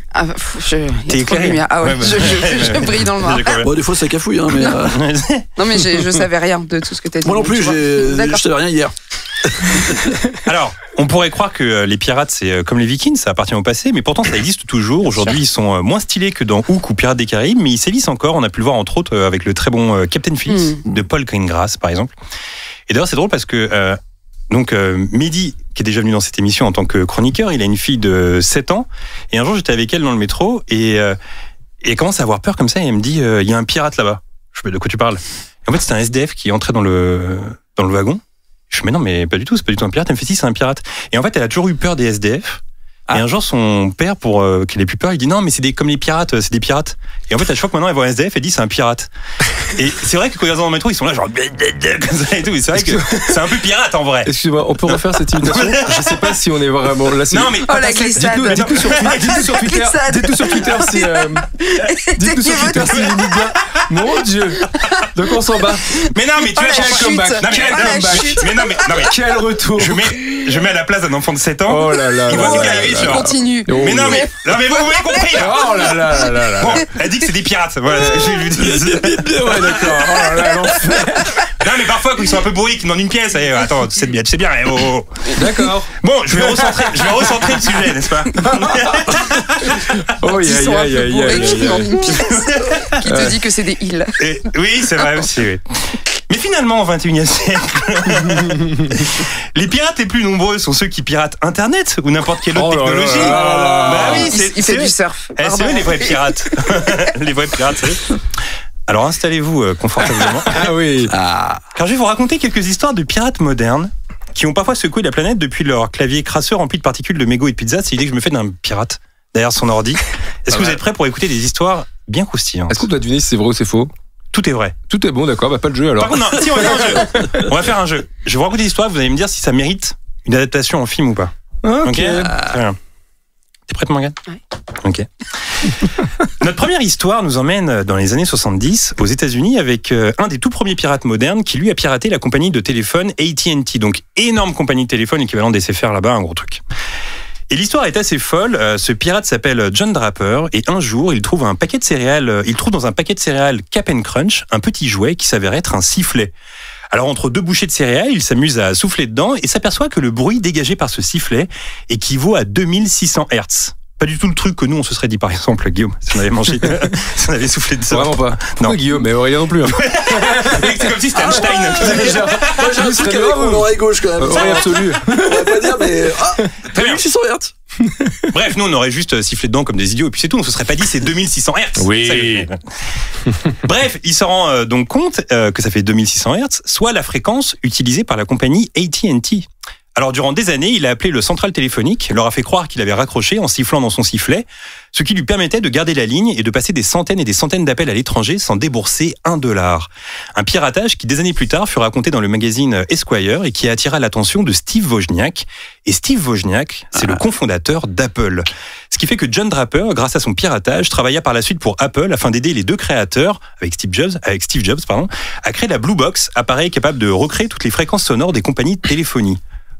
T'es éclairé? Ah ouais, je brille dans le noir. Bon, des fois ça cafouille, hein, mais. Non, mais je savais rien de tout ce que t'as dit. Moi non plus, je savais rien hier. Alors, on pourrait croire que les pirates, c'est comme les Vikings, ça appartient au passé, mais pourtant ça existe toujours. Aujourd'hui, ils sont moins stylés que dans Hook ou Pirates des Caraïbes, mais ils sévissent encore. On a pu le voir entre autres avec le très bon Captain Phillips de Paul Greengrass, par exemple. Et d'ailleurs, c'est drôle parce que Mehdi, qui est déjà venu dans cette émission en tant que chroniqueur, il a une fille de 7 ans. Et un jour, j'étais avec elle dans le métro et elle commence à avoir peur comme ça et elle me dit il y a un pirate là-bas. Je me dis de quoi tu parles? Et en fait, c'était un SDF qui entrait dans le wagon. Je me dis mais non, mais pas du tout, c'est pas du tout un pirate. Elle me fait si, c'est un pirate. Et en fait, elle a toujours eu peur des SDF. Et un jour, son père, pour qu'elle ait plus peur, il dit non, mais c'est comme les pirates, c'est des pirates. Et en fait, à chaque fois que maintenant elle voit un SDF, elle dit c'est un pirate. Et c'est vrai que quand ils sont dans le métro, ils sont là genre comme ça et tout. Et c'est vrai que c'est un peu pirate en vrai. Excusez-moi, on peut refaire cette imitation? Je sais pas si on est vraiment là. Non mais la glissade. Dites-nous sur Twitter. Dites-nous sur Twitter si. Dites-nous sur Twitter si il imite bien. Mon Dieu. Donc on s'en bat. Mais non, mais tu vois quel comeback. Mais non mais quel retour. Je mets à la place d'un enfant de 7 ans. Oh là là. Il voit qu'il arrive. Continue. Mais non mais vous m'avez compris là. Oh là là là là. Bon, elle dit que c'est des pirates. Voilà ce que je lui dis. Ouais, d'accord. Oh là là, l'enfer. Non mais parfois quand ils sont un peu bourriques dans une pièce, attends, tu sais bien. Oh. D'accord. Bon, je vais recentrer le sujet, n'est-ce pas? Oh Ils sont un peu bourrés dans une pièce. Qui te dit que c'est des îles. Oui, c'est vrai aussi, oui. Mais finalement, au XXIe siècle, les pirates les plus nombreux sont ceux qui piratent Internet ou n'importe quelle autre technologie. Bah oui, il fait du surf. C'est eux les vrais pirates. Les vrais pirates, c'est eux. Alors installez-vous confortablement. Ah oui. Car je vais vous raconter quelques histoires de pirates modernes qui ont parfois secoué la planète depuis leur clavier crasseux rempli de particules de mégots et de pizza. C'est l'idée que je me fais d'un pirate derrière son ordi. Est-ce que vous êtes prêts pour écouter des histoires bien croustillantes? Est-ce qu'on doit deviner si c'est vrai ou c'est faux? Tout est vrai. Tout est bon, d'accord, bah pas de jeu alors. Par contre, non, si, on va faire un jeu. On va faire un jeu. Je vais vous raconter l'histoire, vous allez me dire si ça mérite une adaptation en film ou pas. Ok. Très bien. T'es prête, Morgane? Oui. Ok. Notre première histoire nous emmène dans les années 70 aux États-Unis avec un des tout premiers pirates modernes qui lui a piraté la compagnie de téléphone AT&T. Donc, énorme compagnie de téléphone équivalent des SFR là-bas, un gros truc. Et l'histoire est assez folle. Ce pirate s'appelle John Draper et un jour, il trouve dans un paquet de céréales Cap'n Crunch un petit jouet qui s'avère être un sifflet. Alors entre deux bouchées de céréales, il s'amuse à souffler dedans et s'aperçoit que le bruit dégagé par ce sifflet équivaut à 2600 Hz. Pas du tout le truc que nous on se serait dit par exemple, Guillaume, si on avait mangé, si on avait soufflé de ça. Vraiment pas. Non, Guillaume, mais Aurélien non plus. Hein. C'est comme si c'était Einstein. Moi j'ai un truc avec mon oreille gauche quand même. Oreille absolue. On va pas dire, mais. Très bien. 2600 Hz. Bref, nous on aurait juste sifflé dedans comme des idiots et puis c'est tout, on se serait pas dit c'est 2600 Hz. Oui. Bref, il se rend donc compte que ça fait 2600 Hz, soit la fréquence utilisée par la compagnie AT&T. Alors durant des années, il a appelé le central téléphonique, leur a fait croire qu'il avait raccroché en sifflant dans son sifflet, ce qui lui permettait de garder la ligne et de passer des centaines et des centaines d'appels à l'étranger sans débourser $1. Un piratage qui des années plus tard fut raconté dans le magazine Esquire et qui attira l'attention de Steve Wozniak. Et Steve Wozniak, c'est le cofondateur d'Apple. Ce qui fait que John Draper, grâce à son piratage, travailla par la suite pour Apple afin d'aider les deux créateurs, avec Steve Jobs, à créer la Blue Box, appareil capable de recréer toutes les fréquences sonores des compagnies de téléphonie.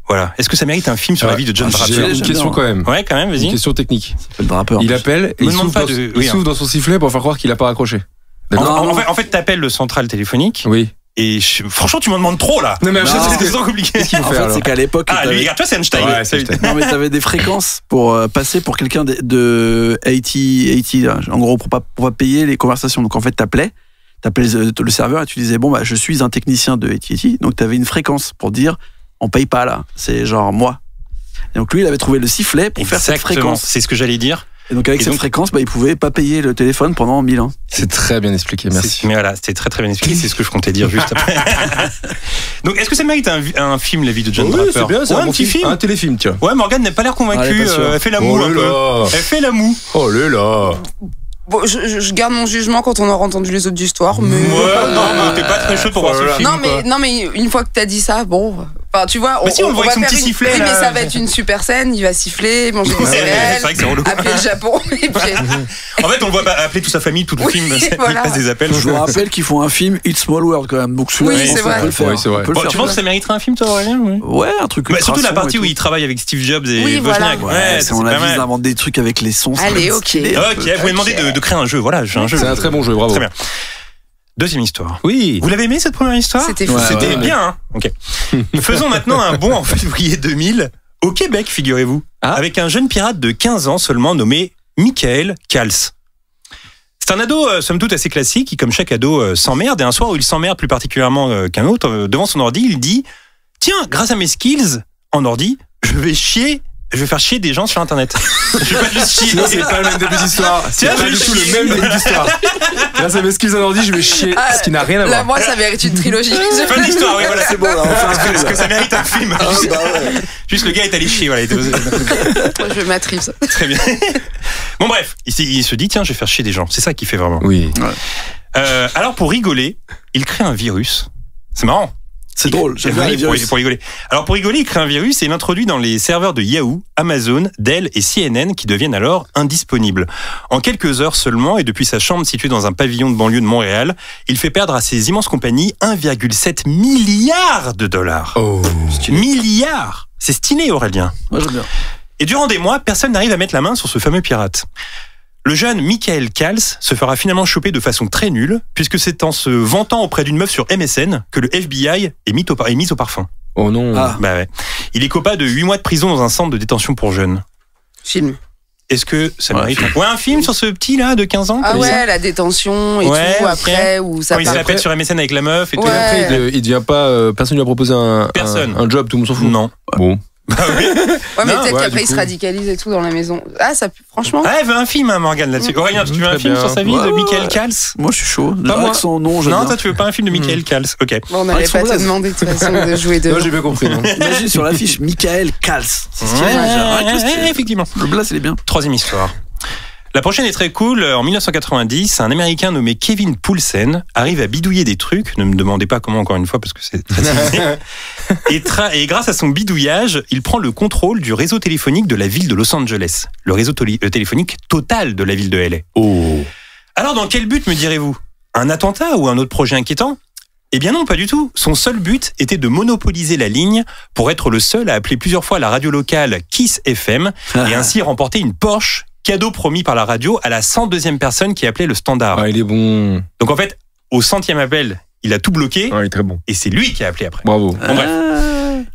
Voilà. Est-ce que ça mérite un film sur la vie de John Draper? J'ai une question quand même. Ouais, quand même, vas-y. Une question technique. Il appelle et il souffle dans son sifflet pour faire croire qu'il a pas raccroché. En fait, t'appelles le central téléphonique. Oui. Et franchement, tu m'en demandes trop là. Non mais c'est trop compliqué. En fait, c'est qu'à l'époque. Lui, regarde, toi, c'est Einstein. Ouais, c'est Einstein. Non, mais t'avais des fréquences pour passer pour quelqu'un de AT, en gros, pour pas payer les conversations. Donc en fait, t'appelais le serveur et tu disais bon bah je suis un technicien de AT&T. Donc t'avais une fréquence pour dire on paye pas là, c'est genre moi. Et donc lui, il avait trouvé le sifflet pour faire cette fréquence. C'est ce que j'allais dire. Et donc avec cette fréquence, il pouvait pas payer le téléphone pendant 1000 ans. C'est très bien expliqué, merci. Mais voilà, c'était très très bien expliqué, c'est ce que je comptais dire juste après. Donc est-ce que ça mérite un film, la vie de John Draper? C'est bien, c'est un petit film. Un téléfilm, tiens. Ouais, Morgane n'a pas l'air convaincue, elle fait la moue un peu. Elle fait la moue. Oh là là. Bon, je garde mon jugement quand on aura entendu les autres histoires, mais. Ouais, non, mais t'es pas très chaud pour voir ce film. Non, mais une fois que t'as dit ça, bon. Enfin, tu vois, Mais si, on le voit avec son petit sifflet, Oui, là. mais ça va être une super scène. Il va siffler, manger des C'est céréales, vrai que c'est relou. appeler le Japon. Et puis... En fait, on le voit appeler toute sa famille, tout le Oui, film, voilà. il passe des appels. Je vous rappelle qu'ils font un film It's Small World quand même. Donc celui-là, Oui, je pense c'est qu'on vrai. peut le faire. Oui, c'est vrai. On peut le Bon, faire. tu penses que ça mériterait un film, toi, Aurélien? Ouais, un truc. Bah, surtout la ultra partie son où et il travaille avec Steve Jobs et Oui, voilà. Wozniak. tout. Ouais, Ouais, ça, si on c'est a pas vu mal. d'inventer des trucs avec les sons. ça va Allez, être ok. stylé, un Ok, peu. vous m'avez demandé de créer un jeu. Voilà, j'ai un jeu. C'est un très bon jeu, bravo. Très bien. Deuxième histoire. Oui. Vous l'avez aimé cette première histoire? C'était fou. Ouais, C'était ouais. bien, hein. Ok. Faisons maintenant un bond en février 2000 au Québec, figurez-vous, avec un jeune pirate de 15 ans seulement nommé Michael Kals. C'est un ado, somme toute, assez classique, qui, comme chaque ado, s'emmerde. Et un soir où il s'emmerde plus particulièrement qu'un autre, devant son ordi, il dit « Tiens, grâce à mes skills en ordi, je vais faire chier des gens sur Internet. Je vais pas juste chier. » C'est pas le même début d'histoire. C'est Tiens, pas je du vais tout le chier. même début d'histoire. Grâce à mes skills en ordi, je vais chier. Ce qui n'a rien à Là, voir. moi, ça mérite une trilogie. Fin de l'histoire, oui, voilà. C'est bon, là, on fait un Parce film. que ça mérite un film. Ah, Juste, bah ouais. juste le gars est allé chier, voilà. Moi, je m'attrive. Très bien. Bon, bref, il se dit, tiens, je vais faire chier des gens. C'est ça qu'il fait vraiment. Oui. Alors, pour rigoler, il crée un virus. C'est marrant. C'est drôle, j'aime bien les pour, virus. pour rigoler. Alors, pour rigoler, il crée un virus et il l'introduit dans les serveurs de Yahoo, Amazon, Dell et CNN qui deviennent alors indisponibles. En quelques heures seulement, et depuis sa chambre située dans un pavillon de banlieue de Montréal, il fait perdre à ces immenses compagnies 1,7 milliard de dollars. Oh. Milliards! C'est stylé, Aurélien. Moi, j'aime bien. Et durant des mois, personne n'arrive à mettre la main sur ce fameux pirate. Le jeune Michael Kals se fera finalement choper de façon très nulle, puisque c'est en se vantant auprès d'une meuf sur MSN que le FBI est mis au parfum. Oh non. Ah. Bah ouais. Il est copa de 8 mois de prison dans un centre de détention pour jeunes. Film. Est-ce que ça Ouais, mérite un film sur ce petit là de 15 ans Ah comme ça ouais, la détention et Ouais, tout, ok. après, où ça Quand il part. s'appelle sur MSN avec la meuf et tout. Ouais. Après, il devient pas. Personne lui a proposé Personne. un job, tout le monde s'en fout. Non. Bon. Bah oui. Ouais, mais Non, peut-être ouais, qu'après, du il se coup. radicalise et tout dans la maison. Ah, ça, franchement. Ah, elle veut un film, hein, Morgane, là-dessus. Aurélien, tu veux un Très film bien. sur sa vie de Ouais, Michael ouais. Kals? Moi, je suis chaud. Pas Déjà moi. que son nom, j'aime Non, bien. toi, tu veux pas un film de Michael Kals? Ok. Bon, on Ah, n'allait ils sont pas te blazes. demander de toute façon de jouer de. Non, j'ai bien compris. Non. Imagine sur l'affiche Michael Kals. C'est stylé. Ouais, Rien que stylé. effectivement. Le blast, il est bien. Troisième histoire. La prochaine est très cool. En 1990, un Américain nommé Kevin Poulsen arrive à bidouiller des trucs. Ne me demandez pas comment, encore une fois, parce que c'est très simple. Et grâce à son bidouillage, il prend le contrôle du réseau téléphonique de la ville de Los Angeles. Le réseau téléphonique total de la ville de LA. Oh. Alors, dans quel but, me direz-vous? Un attentat ou un autre projet inquiétant? Eh bien non, pas du tout. Son seul but était de monopoliser la ligne pour être le seul à appeler plusieurs fois la radio locale Kiss FM et ainsi remporter une Porsche, cadeau promis par la radio à la 102e personne qui appelait le standard. Ah, il est bon. Donc en fait, au 100e appel, il a tout bloqué Ah, il est très bon. et c'est lui qui a appelé après. Bravo. Bon, bref.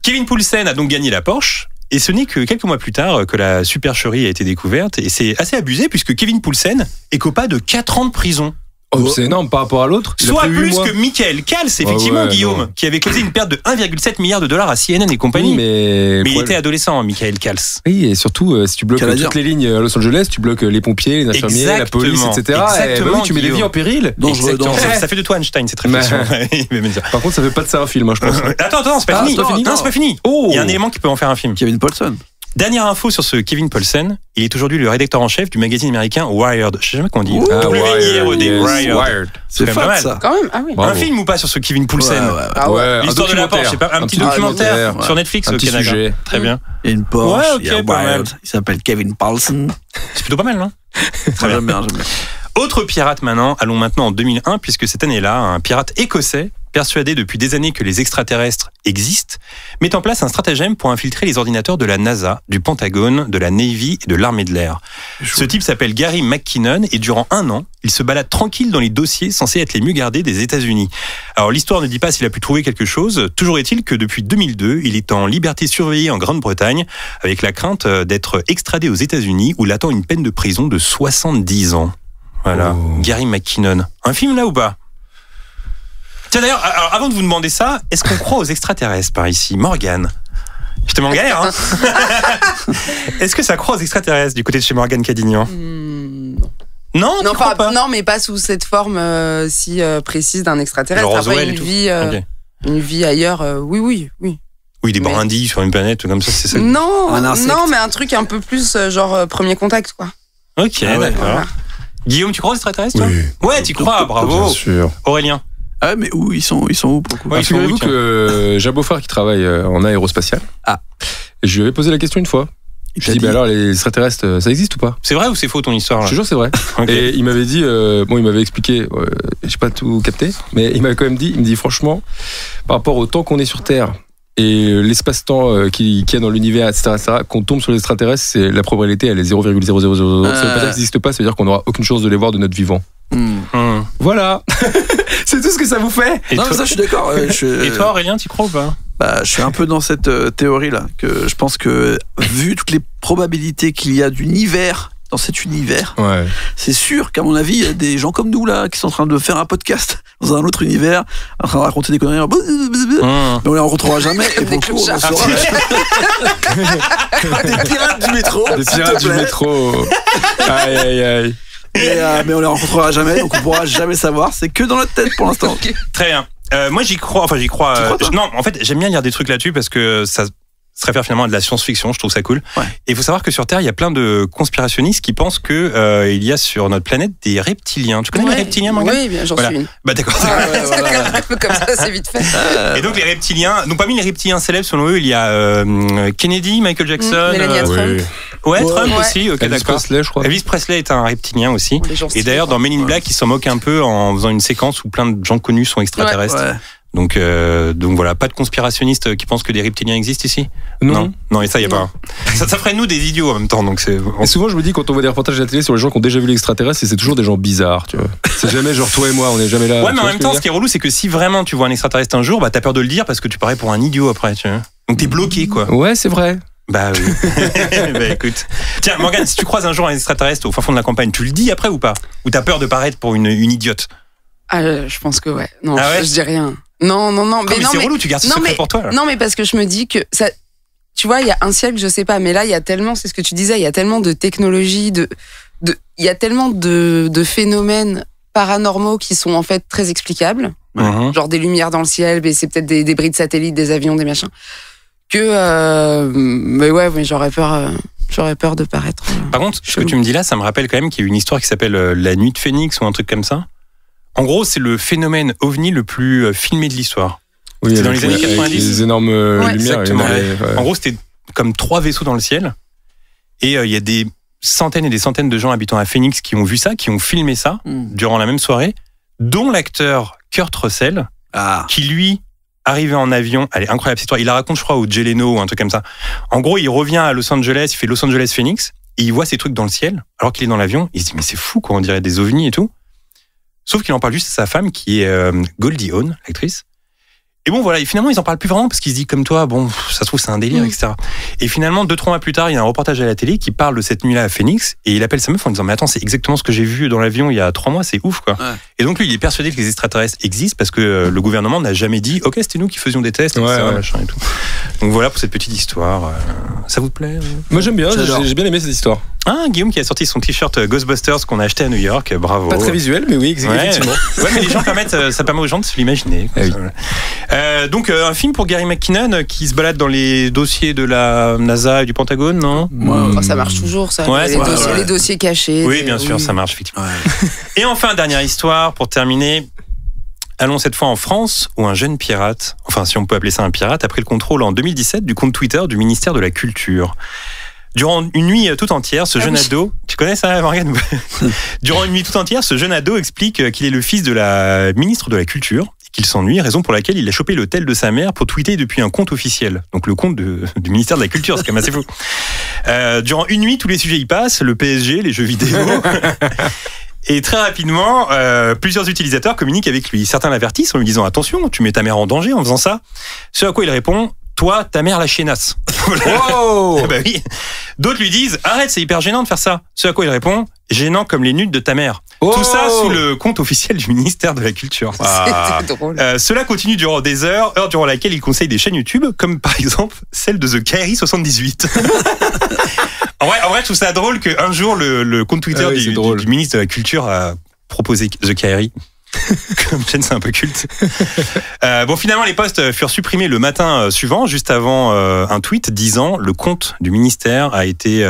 Kevin Poulsen a donc gagné la Porsche. Et ce n'est que quelques mois plus tard que la supercherie a été découverte. Et c'est assez abusé puisque Kevin Poulsen est copa de 4 ans de prison. Oh, c'est énorme par rapport à l'autre. Il a Soit pris 8 plus mois. que Michael Kals, effectivement, ouais, Guillaume, non. qui avait causé une perte de 1,7 milliard de dollars à CNN et compagnie. Oui, mais il était adolescent, hein, Michael Kals. Oui, et surtout, si tu bloques Canadien. toutes les lignes à Los Angeles, tu bloques les pompiers, les infirmiers, la police, Exactement. etc. Et bah Exactement, oui, tu mets des Guillaume. vies en péril. Dangereux, Exactement. dangereux. Ça fait de toi Einstein, cette Mais- réflexion. Il va me dire. Par contre, ça fait pas de ça un film, hein, je pense. Attends, c'est pas Ah, fini. c'est pas fini. Non, c'est pas fini. Oh. Il y a un élément qui peut en faire un film. Kevin Paulson. Dernière info sur ce Kevin Poulsen, il est aujourd'hui le rédacteur en chef du magazine américain Wired. Je sais jamais comment on dit. Ouh. Ah, W-I-R-E-D, yes. Wired. C'est quand même pas fat, mal. ça. Quand même, ah oui. Bravo. Un film ou pas sur ce Kevin Poulsen? Ah ouais. L'histoire de la Porsche, c'est pas un petit documentaire ouais. sur Netflix Un au petit Canada. sujet. Très bien. Il y a une Porsche. Ouais, ok, il y a pas mal. Wild. Il s'appelle Kevin Paulson. C'est plutôt pas mal, non? Très j'aime bien, j'aime bien. Autre pirate maintenant, allons maintenant en 2001, puisque cette année-là, un pirate écossais, persuadé depuis des années que les extraterrestres existent, met en place un stratagème pour infiltrer les ordinateurs de la NASA, du Pentagone, de la Navy et de l'armée de l'air. Ce type s'appelle Gary McKinnon et durant 1 an, il se balade tranquille dans les dossiers censés être les mieux gardés des États-Unis. Alors l'histoire ne dit pas s'il a pu trouver quelque chose, toujours est-il que depuis 2002, il est en liberté surveillée en Grande-Bretagne avec la crainte d'être extradé aux États-Unis où l'attend une peine de prison de 70 ans. Voilà, Gary McKinnon. Un film là ou pas? Tiens d'ailleurs, alors, avant de vous demander ça, est-ce qu'on croit aux extraterrestres par ici? Morgane. Je te mets en galère, hein. Est-ce que ça croit aux extraterrestres du côté de chez Morgane Cadignan? Non, tu Non, crois pas? non, mais pas sous cette forme si précise d'un extraterrestre. Genre Après, Roswell et tout. Ok. une vie ailleurs, oui. Oui, des Mais- brindilles sur une planète comme ça, c'est ça. Non, Un insecte. non, mais un truc un peu plus genre premier contact, quoi. Ok, Ah ouais, d'accord. voilà. Guillaume, tu crois aux extraterrestres, toi? Oui. Ouais, tu crois, bravo. Bien sûr. Aurélien. Ah, mais où ils sont où pour le coup? Ouais, Figurez-vous que j'ai un beau-frère qui travaille en aérospatial. Et je lui avais posé la question une fois. Je lui ai dit, alors les extraterrestres, ça existe ou pas? C'est vrai ou c'est faux ton histoire là? Je te jure, c'est vrai. Okay. Et il m'avait dit, il m'avait expliqué, j'ai pas tout capté, mais il m'avait quand même dit, il me dit franchement, par rapport au temps qu'on est sur Terre et l'espace-temps qu'il y a dans l'univers, etc., qu'on tombe sur les extraterrestres, c'est la probabilité, elle est 0,0000. Ça veut pas dire qu'ils n'existent pas, ça veut dire qu'on n'aura aucune chance de les voir de notre vivant. Voilà. C'est tout ce que ça vous fait. Non, mais ça, je suis d'accord. Et toi, Aurélien, t'y crois ou pas? Je suis un peu dans cette théorie-là, que je pense que, vu toutes les probabilités qu'il y a d'univers dans cet univers, c'est sûr qu'à mon avis, il y a des gens comme nous, là, qui sont en train de faire un podcast dans un autre univers, en train de raconter des conneries, mais on les rencontrera jamais, et pour le coup, on en saura. Des pirates du métro. Des pirates du métro. Aïe, aïe, aïe. Mais on les rencontrera jamais, donc on pourra jamais savoir. C'est que dans notre tête pour l'instant. Très bien. Moi j'y crois. Enfin j'y crois. Non, en fait j'aime bien lire des trucs là-dessus parce que ça se réfère finalement à de la science-fiction. Je trouve ça cool. Ouais. Et il faut savoir que sur Terre il y a plein de conspirationnistes qui pensent que il y a sur notre planète des reptiliens. Tu connais les reptiliens, Morgane? Oui, bien, j'en suis une. Bah d'accord. Un peu comme ça, c'est vite fait. Et donc les reptiliens. Donc parmi les reptiliens célèbres selon eux il y a Kennedy, Michael Jackson, Melania Trump. Trump aussi. Ok, Elvis d'accord. Presley, je crois. Elvis Presley est un reptilien aussi. Et d'ailleurs dans Men in Black ils s'en moquent un peu en faisant une séquence où plein de gens connus sont extraterrestres. Ouais. Donc voilà, pas de conspirationnistes qui pensent que des reptiliens existent ici? Non, et ça y a pas. Ça ferait nous des idiots en même temps. Donc c'est. Et souvent je me dis quand on voit des reportages à la télé sur les gens qui ont déjà vu l'extraterrestre, c'est toujours des gens bizarres, tu vois. C'est jamais genre toi et moi, on n'est jamais là. Ouais, mais en même temps, ce qui est relou, c'est que si vraiment tu vois un extraterrestre un jour, bah t'as peur de le dire parce que tu parais pour un idiot après, tu vois. Donc t'es bloqué quoi. Ouais, c'est vrai. Bah oui. Bah écoute. Tiens, Morgane, si tu croises un jour un extraterrestre au fin fond de la campagne, tu le dis après ou pas? Ou t'as peur de paraître pour une idiote? Je pense que ouais. Non, je dis rien. Non. Mais c'est relou, tu gardes ce secret pour toi. Là. Non, mais parce que je me dis que ça. Tu vois, il y a un siècle, je sais pas, mais là, il y a tellement, c'est ce que tu disais, il y a tellement de technologies, il y a tellement de phénomènes paranormaux qui sont en fait très explicables. Genre des lumières dans le ciel, mais c'est peut-être des débris de satellites, des avions, des machins. Mais j'aurais peur de paraître. Par contre, ce que tu me dis là, ça me rappelle quand même qu'il y a une histoire qui s'appelle La Nuit de Phénix ou un truc comme ça. En gros, c'est le phénomène ovni le plus filmé de l'histoire. Oui, c'était dans les années 90. Les énormes lumières. Exactement. En gros, c'était comme 3 vaisseaux dans le ciel. Et il y a des centaines et des centaines de gens habitant à Phoenix qui ont vu ça, qui ont filmé ça durant la même soirée, dont l'acteur Kurt Russell, qui lui arrivé en avion. Elle est incroyable cette histoire. Il la raconte, je crois, au Jay Leno ou un truc comme ça. En gros, il revient à Los Angeles, il fait Los Angeles Phoenix, et il voit ces trucs dans le ciel, alors qu'il est dans l'avion. Il se dit, mais c'est fou, quoi, on dirait des ovnis et tout. Sauf qu'il en parle juste à sa femme, qui est Goldie Hawn, l'actrice. Et bon, voilà, et finalement, ils en parlent plus vraiment parce qu'ils se disent comme toi, bon, ça se trouve, c'est un délire, etc. Et finalement, 2-3 mois plus tard, il y a un reportage à la télé qui parle de cette nuit-là à Phoenix et il appelle sa meuf en disant, mais attends, c'est exactement ce que j'ai vu dans l'avion il y a 3 mois, c'est ouf, quoi. Ouais. Et donc, lui, il est persuadé que les extraterrestres existent parce que le gouvernement n'a jamais dit, ok, c'était nous qui faisions des tests, etc. Machin et tout. Donc voilà pour cette petite histoire. Ça vous plaît? Moi, j'aime bien, j'ai bien aimé cette histoire. Ah, Guillaume qui a sorti son t-shirt Ghostbusters qu'on a acheté à New York, bravo. Pas très visuel, mais oui, effectivement. Ouais, mais les gens ça permet aux gens de se l'imaginer. Donc, un film pour Gary McKinnon qui se balade dans les dossiers de la NASA et du Pentagone, non? Ça marche toujours, ça. Les dossiers cachés. Oui, bien sûr, ça marche, effectivement. Ouais. Et enfin, dernière histoire pour terminer. Allons cette fois en France, où un jeune pirate, enfin si on peut appeler ça un pirate, a pris le contrôle en 2017 du compte Twitter du ministère de la Culture. Durant une nuit toute entière, ce jeune ado... Tu connais ça, Morgane? Durant une nuit toute entière, ce jeune ado explique qu'il est le fils de la ministre de la Culture et qu'il s'ennuie, raison pour laquelle il a chopé le tel de sa mère pour tweeter depuis un compte officiel. Donc le compte du ministère de la Culture, c'est quand même assez fou. Durant une nuit, tous les sujets y passent, le PSG, les jeux vidéo... Et très rapidement, plusieurs utilisateurs communiquent avec lui. Certains l'avertissent en lui disant « Attention, tu mets ta mère en danger en faisant ça ». Ce à quoi il répond « Toi, ta mère la chiennasse ». Wow. Bah oui. D'autres lui disent « Arrête, c'est hyper gênant de faire ça ». Ce à quoi il répond « Gênant comme les nudes de ta mère ». Tout ça sous le compte officiel du ministère de la Culture. C'était drôle. Cela continue durant des heures durant laquelle il conseille des chaînes YouTube, comme par exemple celle de The Kairi 78. En vrai, je trouve ça drôle qu'un jour, le compte Twitter du ministre de la Culture a proposé The Kairi. Comme chaîne, c'est un peu culte. Bon, finalement, les posts furent supprimés le matin suivant, juste avant un tweet disant « Le compte du ministère a été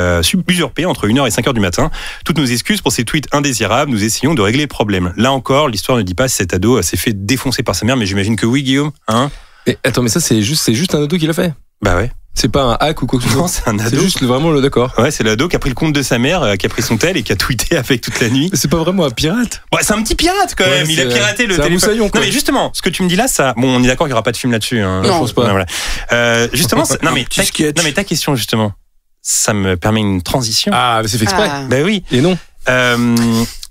usurpé entre 1h et 5h du matin. Toutes nos excuses pour ces tweets indésirables. Nous essayons de régler le problème. » Là encore, l'histoire ne dit pas si cet ado s'est fait défoncer par sa mère, mais j'imagine que oui, Guillaume. Hein? Mais attends, mais ça, c'est juste un ado qui l'a fait. Bah ouais. C'est pas un hack ou quoi que ce soit. Non, c'est un ado. C'est juste vraiment le d'accord. Ouais, c'est l'ado qui a pris le compte de sa mère, qui a pris son tel et qui a tweeté avec toute la nuit. C'est pas vraiment un pirate. Ouais, c'est un petit pirate quand même. Il a piraté le téléphone. téléphone. Un moussaillon, quoi. Non mais justement, ce que tu me dis là, ça. Bon, on est d'accord qu'il n'y aura pas de film là-dessus. Hein. Non, je pense pas. Voilà. Justement, non mais ta question justement, ça me permet une transition. Ah, mais c'est fait exprès. Bah oui. Et non.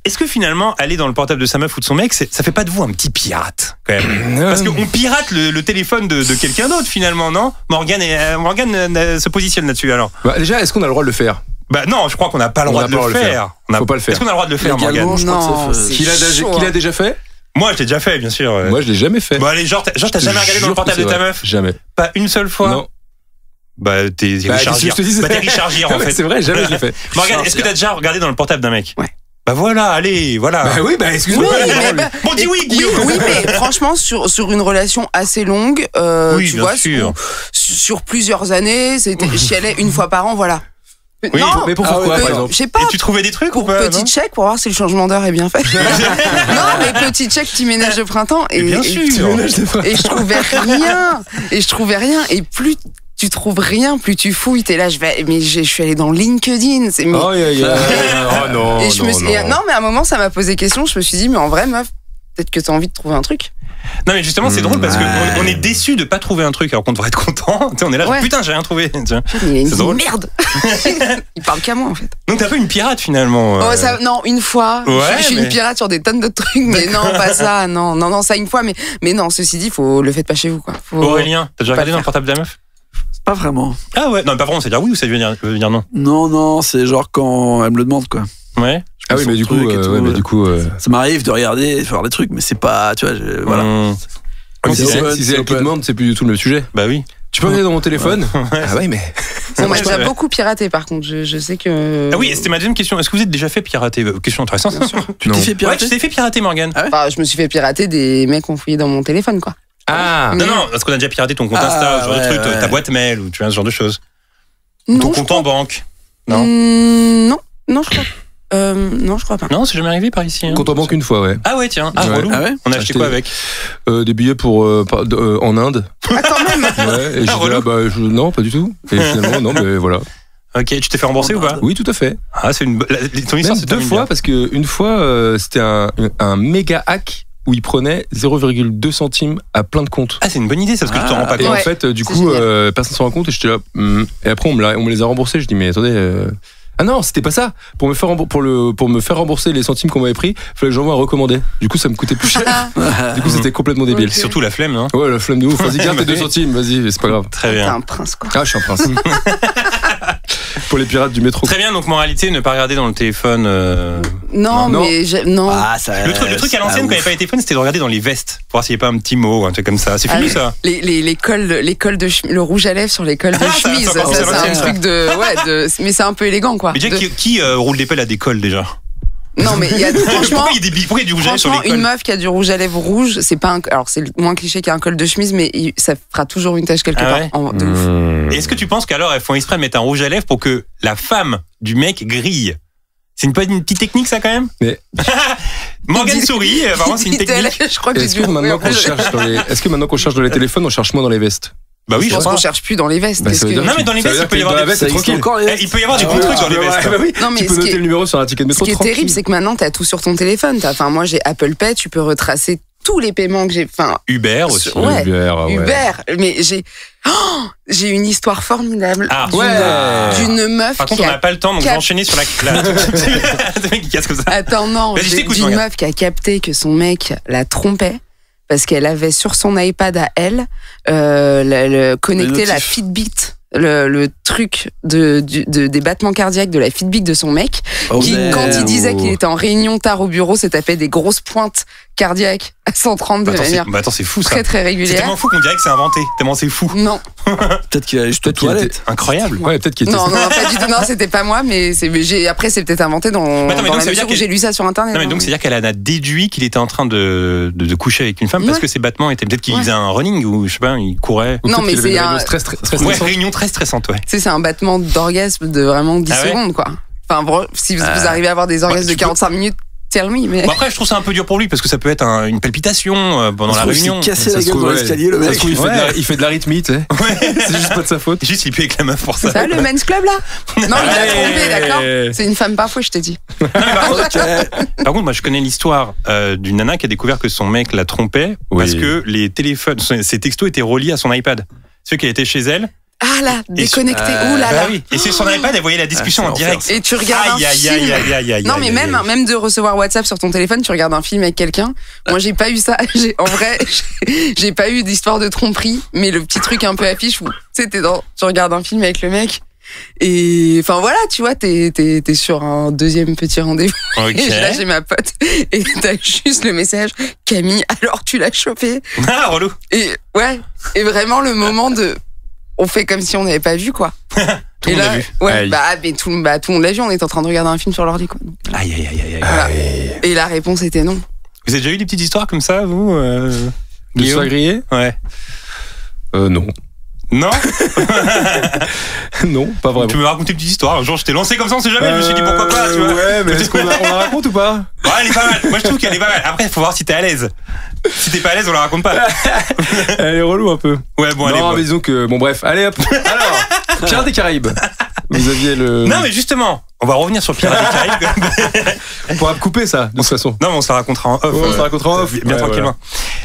Est-ce que finalement, aller dans le portable de sa meuf ou de son mec, ça fait pas de vous un petit pirate quand même? Parce qu'on pirate le téléphone de quelqu'un d'autre finalement, non? Morgane se positionne là-dessus alors. Bah, déjà, est-ce qu'on a le droit de le faire? Bah non, je crois qu'on n'a pas le droit de le faire. Faut pas le faire. Est-ce qu'on a le droit de le faire, Morgane? Non, Qui l'a déjà fait? Moi, je l'ai déjà fait, bien sûr. Moi, je l'ai jamais fait. Bon, allez, genre t'as jamais regardé dans le portable de ta meuf? Jamais. Pas une seule fois? Non. Bah, t'es Richard Gere. Bah, t'es Richard Gere, en fait. C'est vrai, jamais je l'ai fait. Morgane, est-ce que t'as déjà regardé dans le portable d'un mec? Ouais. Bah voilà, allez, voilà. Bah oui, bah excuse-moi. Oui, bon, dis oui, Guillaume. Oui, mais franchement, sur une relation assez longue, oui, tu vois, sur plusieurs années, j'y allais une fois par an, voilà. Oui, non, mais pourquoi par exemple? Je sais pas. Et tu trouvais des trucs ou pour pas? petit chèque pour voir si le changement d'heure est bien fait. Non, mais petit chèque, petit ménage de printemps. Et bien sûr. Et je trouvais rien. Et plus tu trouves rien, plus tu fouilles. T'es là, je suis allée dans LinkedIn. Oh non. Et non, mais à un moment, ça m'a posé question. Je me suis dit, mais en vrai, meuf, peut-être que t'as envie de trouver un truc. Non mais justement c'est drôle parce qu'on est déçu de pas trouver un truc alors qu'on devrait être content. On est là, ouais. Putain j'ai rien trouvé. Tiens. Mais il a une merde. Il parle qu'à moi en fait. Donc t'es un peu une pirate finalement. Oh, ça, non, une fois. Ouais, je suis une pirate sur des tonnes de trucs, mais non, pas ça. Non, ça une fois. Mais non, ceci dit, le faites pas chez vous quoi. Aurélien, t'as déjà regardé dans le portable de la meuf? Pas vraiment. Ah ouais, non pas vraiment, c'est dire oui ou ça veut dire non? Non, c'est genre quand elle me le demande quoi. Ouais. Ah oui, mais du coup, ça m'arrive de regarder, de faire des trucs, mais c'est pas, tu vois, voilà. Si c'est elle qui demande, c'est plus du tout le sujet. Bah oui. Tu peux regarder dans mon téléphone? Ah ouais, mais. On m'a déjà beaucoup piraté par contre. Je sais que. Ah oui, c'était ma deuxième question. Est-ce que vous êtes déjà fait pirater? Question intéressante. Bien sûr. Tu t'es fait pirater? Ouais, tu t'es fait pirater, Morgane. Ah ouais? Bah, je me suis fait pirater des mecs ont fouillé dans mon téléphone quoi. Ah. Non, parce qu'on a déjà piraté ton compte Insta, ce genre de truc, ta boîte mail ou tu vois ce genre de choses. Ton compte en banque. Non. Non, je crois. Non, je crois pas. Non, c'est jamais arrivé par ici. Hein. Compte en banque une fois, ouais. Ah ouais, tiens. Ouais. Relou. Ah ouais? On a acheté quoi avec? Des billets pour en Inde. Ah quand même. Ouais. Et j'étais là, non, pas du tout. Et finalement, non, mais voilà. Ok, tu t'es fait rembourser ou pas? Oui, tout à fait. Ah, c'est ton histoire, c'est deux fois parce que une fois, c'était un méga hack où il prenait 0,2 centimes à plein de comptes. Ah, c'est une bonne idée, ça, parce que tu t'en rends pas Et compte. en fait, du coup, personne s'en rend compte et j'étais là. Et après, on me les a remboursés. Je dis, mais attendez. Ah non, c'était pas ça. Pour me faire rembourser les centimes qu'on m'avait pris, il fallait que j'envoie un recommandé. Du coup, ça me coûtait plus cher. Du coup, c'était complètement débile. Okay. Surtout la flemme, non? Ouais, la flemme de ouf. Vas-y, garde tes 2 centimes, vas-y, c'est pas grave. Très T'es bien. un prince quoi. Ah, je suis un prince. Pour les pirates du métro. Très bien, donc moralité, ne pas regarder dans le téléphone. Non, mais non. Ah, ça, le truc à l'ancienne, quand il n'y avait pas les téléphones, c'était de regarder dans les vestes pour voir s'il n'y avait pas un petit mot ou un truc comme ça. C'est fini ça. Les cols de le rouge à lèvres sur les cols de chemise, ça c'est un truc mais c'est un peu élégant quoi. Mais déjà, qui roule des pelles à des cols déjà? Non mais il y a franchement. Pourquoi il y a du rouge à lèvres sur les cols? Une meuf qui a du rouge à lèvres rouge, c'est pas alors c'est moins cliché qu'un col de chemise, mais ça fera toujours une tache quelque part. De ouf. Et est-ce que tu penses qu'alors elles font exprès de mettre un rouge à lèvres pour que la femme du mec grille? C'est une petite technique ça quand même. Mais Morgane sourit, apparemment c'est une technique. Je crois que est-ce que maintenant qu'on cherche dans les téléphones, on cherche moins dans les vestes? Bah oui, je pense qu'on cherche plus dans les vestes. Bah, non mais dans les vestes, il peut y avoir des vestes. Il peut y avoir des bons trucs dans les vestes. Non, mais tu peux noter le numéro sur un ticket de métro. Ce qui est terrible, c'est que maintenant t'as tout sur ton téléphone. Enfin, moi j'ai Apple Pay, tu peux retracer tous les paiements que j'ai. Enfin, Uber aussi. Ouais, Uber. Mais j'ai une histoire formidable d'une meuf. Par contre, on n'a pas le temps, donc je vais enchaîner sur la. Mec qui casse comme ça. Attends, non, d'une meuf qui a capté que son mec la trompait. Parce qu'elle avait sur son iPad à elle connecté la Fitbit, le truc des battements cardiaques de la Fitbit de son mec, quand il disait qu'il était en réunion tard au bureau, se tapait des grosses pointes cardiaque à 130 de manière c'est fou ça. très très C'est régulière. tellement fou qu'on dirait que c'est inventé. Tellement c'est fou. Non. Peut-être qu'il a juste aux toilettes. Incroyable. Ouais, peut-être qu'il était. Non, pas du tout. Non, c'était pas moi, mais après, c'est peut-être inventé dans Mais donc, la ça veut dire mesure où j'ai lu ça sur Internet. Non, mais donc, c'est-à-dire qu'elle en a déduit qu'il était en train de coucher avec une femme parce que ses battements étaient. Peut-être qu'il faisait un running ou je sais pas, il courait. Non, mais c'est un. Réunion très stressante, ouais. C'est un battement d'orgasme de vraiment 10 secondes, quoi. Enfin, si vous arrivez à avoir des orgasmes de 45 minutes, tell me, mais. Bon, après, je trouve ça un peu dur pour lui parce que ça peut être une palpitation pendant la réunion. Il s'est cassé la gueule dans l'escalier, le mec. Il fait de l'arythmie, tu sais. C'est juste pas de sa faute. Juste, il peut avec la meuf pour ça. Ça, le men's club, là? Non, il a trompé, d'accord? C'est une femme parfois, je t'ai dit. Par contre, moi, je connais l'histoire d'une nana qui a découvert que son mec la trompait parce que les téléphones, ses textos étaient reliés à son iPad. Ceux qui étaient chez elle. Ah là, déconnecté. Ouh là là. Oui. Et c'est son iPad, elle voyait la discussion en direct. Et tu regardes un film. Non, mais même de recevoir WhatsApp sur ton téléphone, tu regardes un film avec quelqu'un. Moi, j'ai pas eu ça. En vrai, j'ai pas eu d'histoire de tromperie, mais le petit truc un peu affiche où tu regardes un film avec le mec. Et enfin voilà, tu vois, t'es sur un deuxième petit rendez-vous. Okay. Et là, j'ai ma pote. Et t'as juste le message Camille, alors tu l'as chopé. Ah, relou. Et ouais. Et vraiment le moment de. On fait comme si on n'avait pas vu, quoi. Tout le monde l'a vu. Ouais, mais tout le monde l'a vu, on est en train de regarder un film sur l'ordi, quoi. Aïe. Voilà. Et la réponse était non. Vous avez déjà eu des petites histoires comme ça, vous De se faire griller ? Ouais. Non. Non. Non, pas vraiment. Tu me raconter une petite histoire. Un jour, je t'ai lancé comme ça, on sait jamais. Je me suis dit pourquoi pas, tu vois. Ouais, mais est-ce qu'on la raconte ou pas ? Ouais, elle est pas mal. Moi, je trouve qu'elle est pas mal. Après, il faut voir si t'es à l'aise. Si t'es pas à l'aise, on la raconte pas. Elle est relou un peu. Ouais, bon, allez. Non, mais disons que. Bon, bref, allez hop. Alors, Pirates des Caraïbes. Vous aviez le. Non, mais justement, on va revenir sur Pirates des Caraïbes. On pourra couper ça, de toute façon. Non, mais on se la racontera en off. Ouais, on se la racontera en off. Bien tranquillement.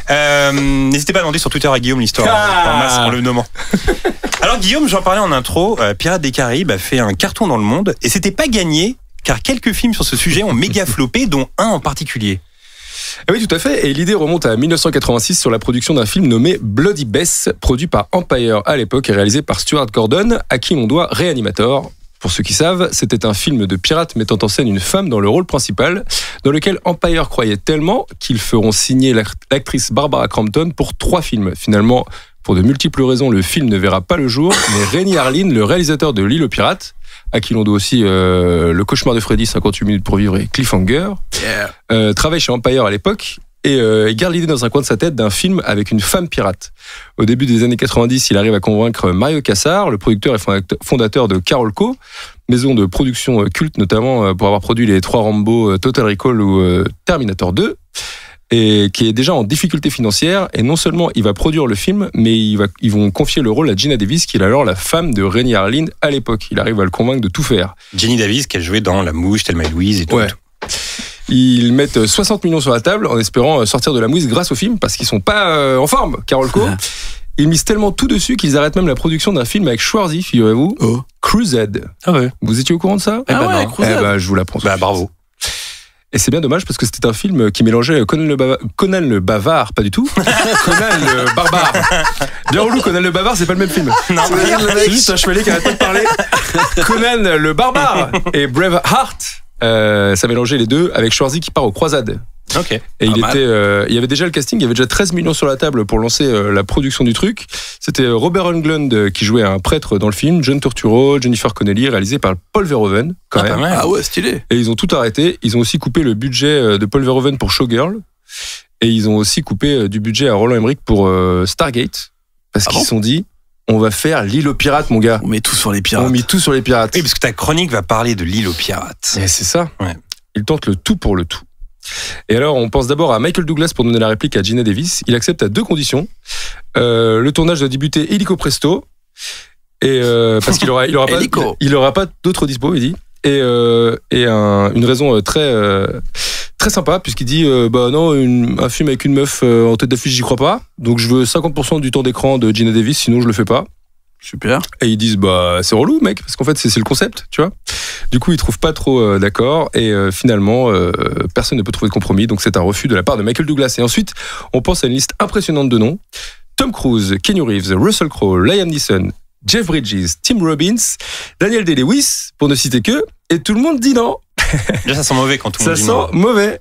Voilà. N'hésitez pas à demander sur Twitter à Guillaume l'histoire. En masse, en le nommant. Alors, Guillaume, j'en parlais en intro. Pirates des Caraïbes a fait un carton dans le monde et c'était pas gagné car quelques films sur ce sujet ont méga floppé, dont un en particulier. Ah oui, tout à fait. Et l'idée remonte à 1986 sur la production d'un film nommé Bloody Bess, produit par Empire à l'époque et réalisé par Stuart Gordon, à qui l'on doit Reanimator. Pour ceux qui savent, c'était un film de pirates mettant en scène une femme dans le rôle principal, dans lequel Empire croyait tellement qu'ils feront signer l'actrice Barbara Crampton pour 3 films. Finalement, pour de multiples raisons, le film ne verra pas le jour, mais Renny Harlin, le réalisateur de L'île aux pirates, à qui l'on doit aussi Le cauchemar de Freddy, 58 minutes pour vivre et Cliffhanger, travaille chez Empire à l'époque et il garde l'idée dans un coin de sa tête d'un film avec une femme pirate. Au début des années 90, il arrive à convaincre Mario Kassar, le producteur et fondateur de Carolco, maison de production culte notamment pour avoir produit les 3 Rambo, Total Recall ou Terminator 2, et qui est déjà en difficulté financière. Et non seulement il va produire le film, mais ils vont confier le rôle à Geena Davis, qui est alors la femme de Renny Harlin à l'époque. Il arrive à le convaincre de tout faire. Jenny Davis qui a joué dans La Mouche, Thelma et Louise et tout. Ouais. Ils mettent 60 millions sur la table en espérant sortir de la mouise grâce au film, parce qu'ils sont pas en forme, Carolco. Ils misent tellement tout dessus qu'ils arrêtent même la production d'un film avec Schwarzy, figurez-vous, Cruised. Ah ouais. Vous étiez au courant de ça ? Non. Je vous l'apprends. Bravo. Et c'est bien dommage parce que c'était un film qui mélangeait Conan le Bavard, pas du tout. Conan le Barbare. Bien relou, Conan le Bavard, c'est pas le même film. Non, c'est juste un chevalier qui arrête pas de parler. Conan le Barbare et Braveheart. Ça mélangeait les deux avec Schwarzy qui part aux croisades. Ok. Et il y avait déjà le casting, il y avait déjà 13 millions sur la table pour lancer la production du truc. C'était Robert Englund qui jouait un prêtre dans le film, John Turturro, Jennifer Connelly, réalisé par Paul Verhoeven, quand même. Ah ouais, stylé. Et ils ont tout arrêté. Ils ont aussi coupé le budget de Paul Verhoeven pour Showgirl. Et ils ont aussi coupé du budget à Roland Emmerich pour Stargate. Parce qu'ils se sont dit, on va faire L'île aux pirates, mon gars. On met tout sur les pirates. On met tout sur les pirates. Oui, parce que ta chronique va parler de L'île aux pirates. Et c'est ça. Ouais. Ils tentent le tout pour le tout. Et alors, on pense d'abord à Michael Douglas pour donner la réplique à Geena Davis. Il accepte à 2 conditions. Le tournage doit débuter illico presto. Et parce qu'il aura pas d'autres dispo, il dit. Et une raison très sympa, puisqu'il dit non, un film avec une meuf en tête d'affiche, j'y crois pas. Donc je veux 50% du temps d'écran de Geena Davis, sinon je le fais pas. Super. Et ils disent c'est relou, mec, parce qu'en fait c'est le concept, tu vois. Du coup ils trouvent pas trop d'accord et finalement personne ne peut trouver de compromis, donc c'est un refus de la part de Michael Douglas. Et ensuite on pense à une liste impressionnante de noms: Tom Cruise, Keanu Reeves, Russell Crowe, Liam Neeson, Jeff Bridges, Tim Robbins, Daniel Day-Lewis, pour ne citer que, et tout le monde dit non. Déjà ça sent mauvais quand tout le monde dit non. Ça sent mauvais.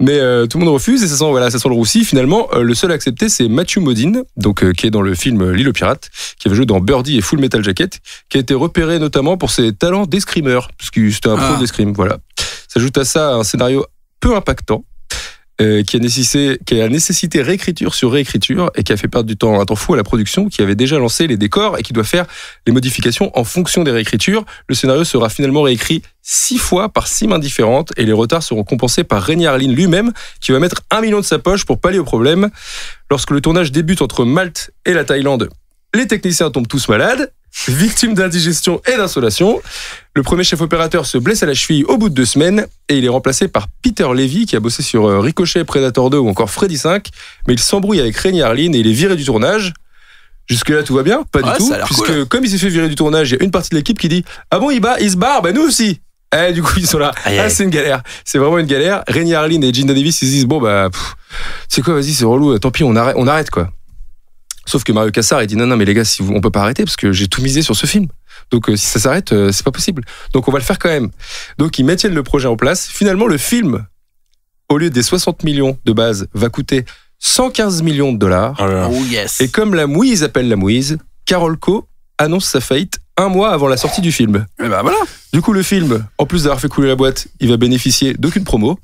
Mais tout le monde refuse et ça sent le roussi. Finalement, le seul à accepter, c'est Matthew Modine, donc qui est dans le film L'île aux pirates, qui avait joué dans Birdie et Full Metal Jacket, qui a été repéré notamment pour ses talents d'escrimeur, parce que c'était un pro d'escrime. Voilà. S'ajoute à ça un scénario peu impactant. Qui a nécessité réécriture sur réécriture et qui a fait perdre un temps fou à la production, qui avait déjà lancé les décors et qui doit faire les modifications en fonction des réécritures. Le scénario sera finalement réécrit 6 fois par 6 mains différentes et les retards seront compensés par Renny Harlin lui-même, qui va mettre 1 million de sa poche pour pallier au problème. Lorsque le tournage débute entre Malte et la Thaïlande, les techniciens tombent tous malades, victimes d'indigestion et d'insolation. Le premier chef opérateur se blesse à la cheville au bout de 2 semaines et il est remplacé par Peter Levy qui a bossé sur Ricochet, Predator 2 ou encore Freddy 5, mais il s'embrouille avec Renny Harlin et il est viré du tournage. Jusque-là, tout va bien? Pas du tout, puisque cool. Comme il s'est fait virer du tournage, il y a une partie de l'équipe qui dit « Ah bon, il se barre? Bah nous aussi !» Du coup, ils sont là. C'est une galère. C'est vraiment une galère. Renny Harlin et Gina Davis, ils se disent « Bon, bah, c'est quoi, vas-y, c'est relou, tant pis, on arrête quoi. » Sauf que Mario Kassar, il dit non, mais les gars, on peut pas arrêter parce que j'ai tout misé sur ce film. Donc, si ça s'arrête, c'est pas possible. Donc, on va le faire quand même. Donc, ils maintiennent le projet en place. Finalement, le film, au lieu des 60 millions de base, va coûter 115 millions de dollars. Oh yes. Et comme la mouise appelle la mouise, Carol Co annonce sa faillite 1 mois avant la sortie du film. Et ben voilà. Du coup, le film, en plus d'avoir fait couler la boîte, il va bénéficier d'aucune promo.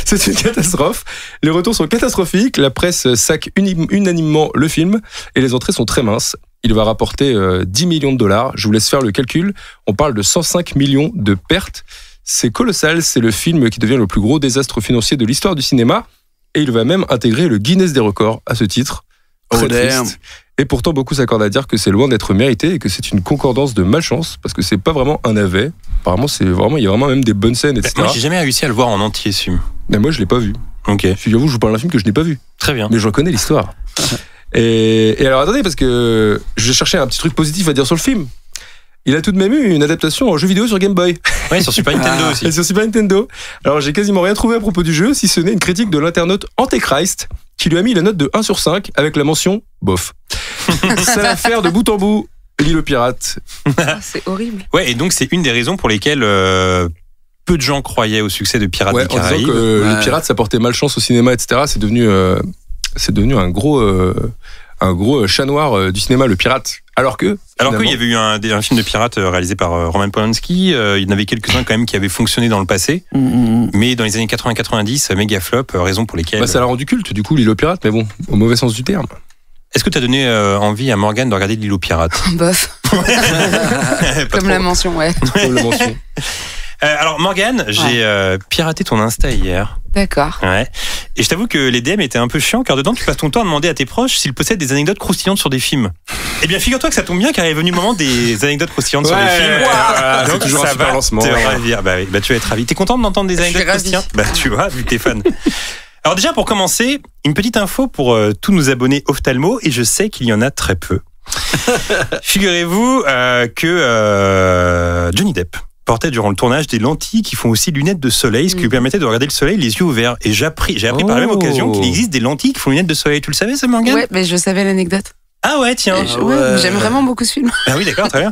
C'est une catastrophe. Les retours sont catastrophiques. La presse sac unanimement le film et les entrées sont très minces. Il va rapporter 10 millions de dollars. Je vous laisse faire le calcul. On parle de 105 millions de pertes. C'est colossal. C'est le film qui devient le plus gros désastre financier de l'histoire du cinéma. Et il va même intégrer le Guinness des records à ce titre. Très triste. Et pourtant, beaucoup s'accordent à dire que c'est loin d'être mérité et que c'est une concordance de malchance parce que c'est pas vraiment un navet. Apparemment, il y a vraiment même des bonnes scènes, etc. Moi, j'ai jamais réussi à le voir en entier, ce film. Mais moi, je l'ai pas vu. Ok. Figurez-vous, je vous parle d'un film que je n'ai pas vu. Très bien. Mais je reconnais l'histoire. et alors, attendez, parce que je cherchais un petit truc positif à dire sur le film. Il a tout de même eu une adaptation en jeu vidéo sur Game Boy. Oui, sur Super Nintendo aussi. Et sur Super Nintendo. Alors, j'ai quasiment rien trouvé à propos du jeu, si ce n'est une critique de l'internaute Antéchrist, qui lui a mis la note de 1 sur 5 avec la mention bof. C'est l'affaire de bout en bout, L'île aux pirates. C'est horrible. Ouais, et donc c'est une des raisons pour lesquelles peu de gens croyaient au succès de Pirates des Caraïbes. En disant que les pirates, ça portait malchance au cinéma, etc. C'est devenu un gros chat noir du cinéma, le pirate. Alors qu'il y avait eu un film de pirates réalisé par Roman Polanski, il y en avait quelques-uns quand même qui avaient fonctionné dans le passé, mais dans les années 80-90, méga flop, raison pour lesquelles... ça l'a rendu culte, du coup, L'île aux pirates, mais bon, au mauvais sens du terme. Est-ce que tu as donné envie à Morgane de regarder L'île aux pirates? Bof. Comme la mention, ouais. Comme la mention. Alors Morgane, j'ai piraté ton Insta hier. D'accord. Ouais. Et je t'avoue que les DM étaient un peu chiants car dedans tu passes ton temps à demander à tes proches s'ils possèdent des anecdotes croustillantes sur des films. Eh bien figure-toi que ça tombe bien car il est venu le moment des anecdotes croustillantes sur les films. Donc c'est toujours un super lancement. Te ravir. Bah tu vas être ravi. T'es contente d'entendre des anecdotes croustillantes? Bah tu vois, vu que t'es fan. Alors déjà pour commencer, une petite info pour tous nos abonnés ophtalmo et je sais qu'il y en a très peu. Figurez-vous que Johnny Depp portait durant le tournage des lentilles qui font aussi lunettes de soleil, ce qui lui permettait de regarder le soleil les yeux ouverts. Et j'ai appris par la même occasion qu'il existe des lentilles qui font lunettes de soleil. Tu le savais, ça, Morgane? Ouais, mais je savais l'anecdote. Ah ouais, tiens. J'aime vraiment beaucoup ce film. Ah oui, d'accord, très bien.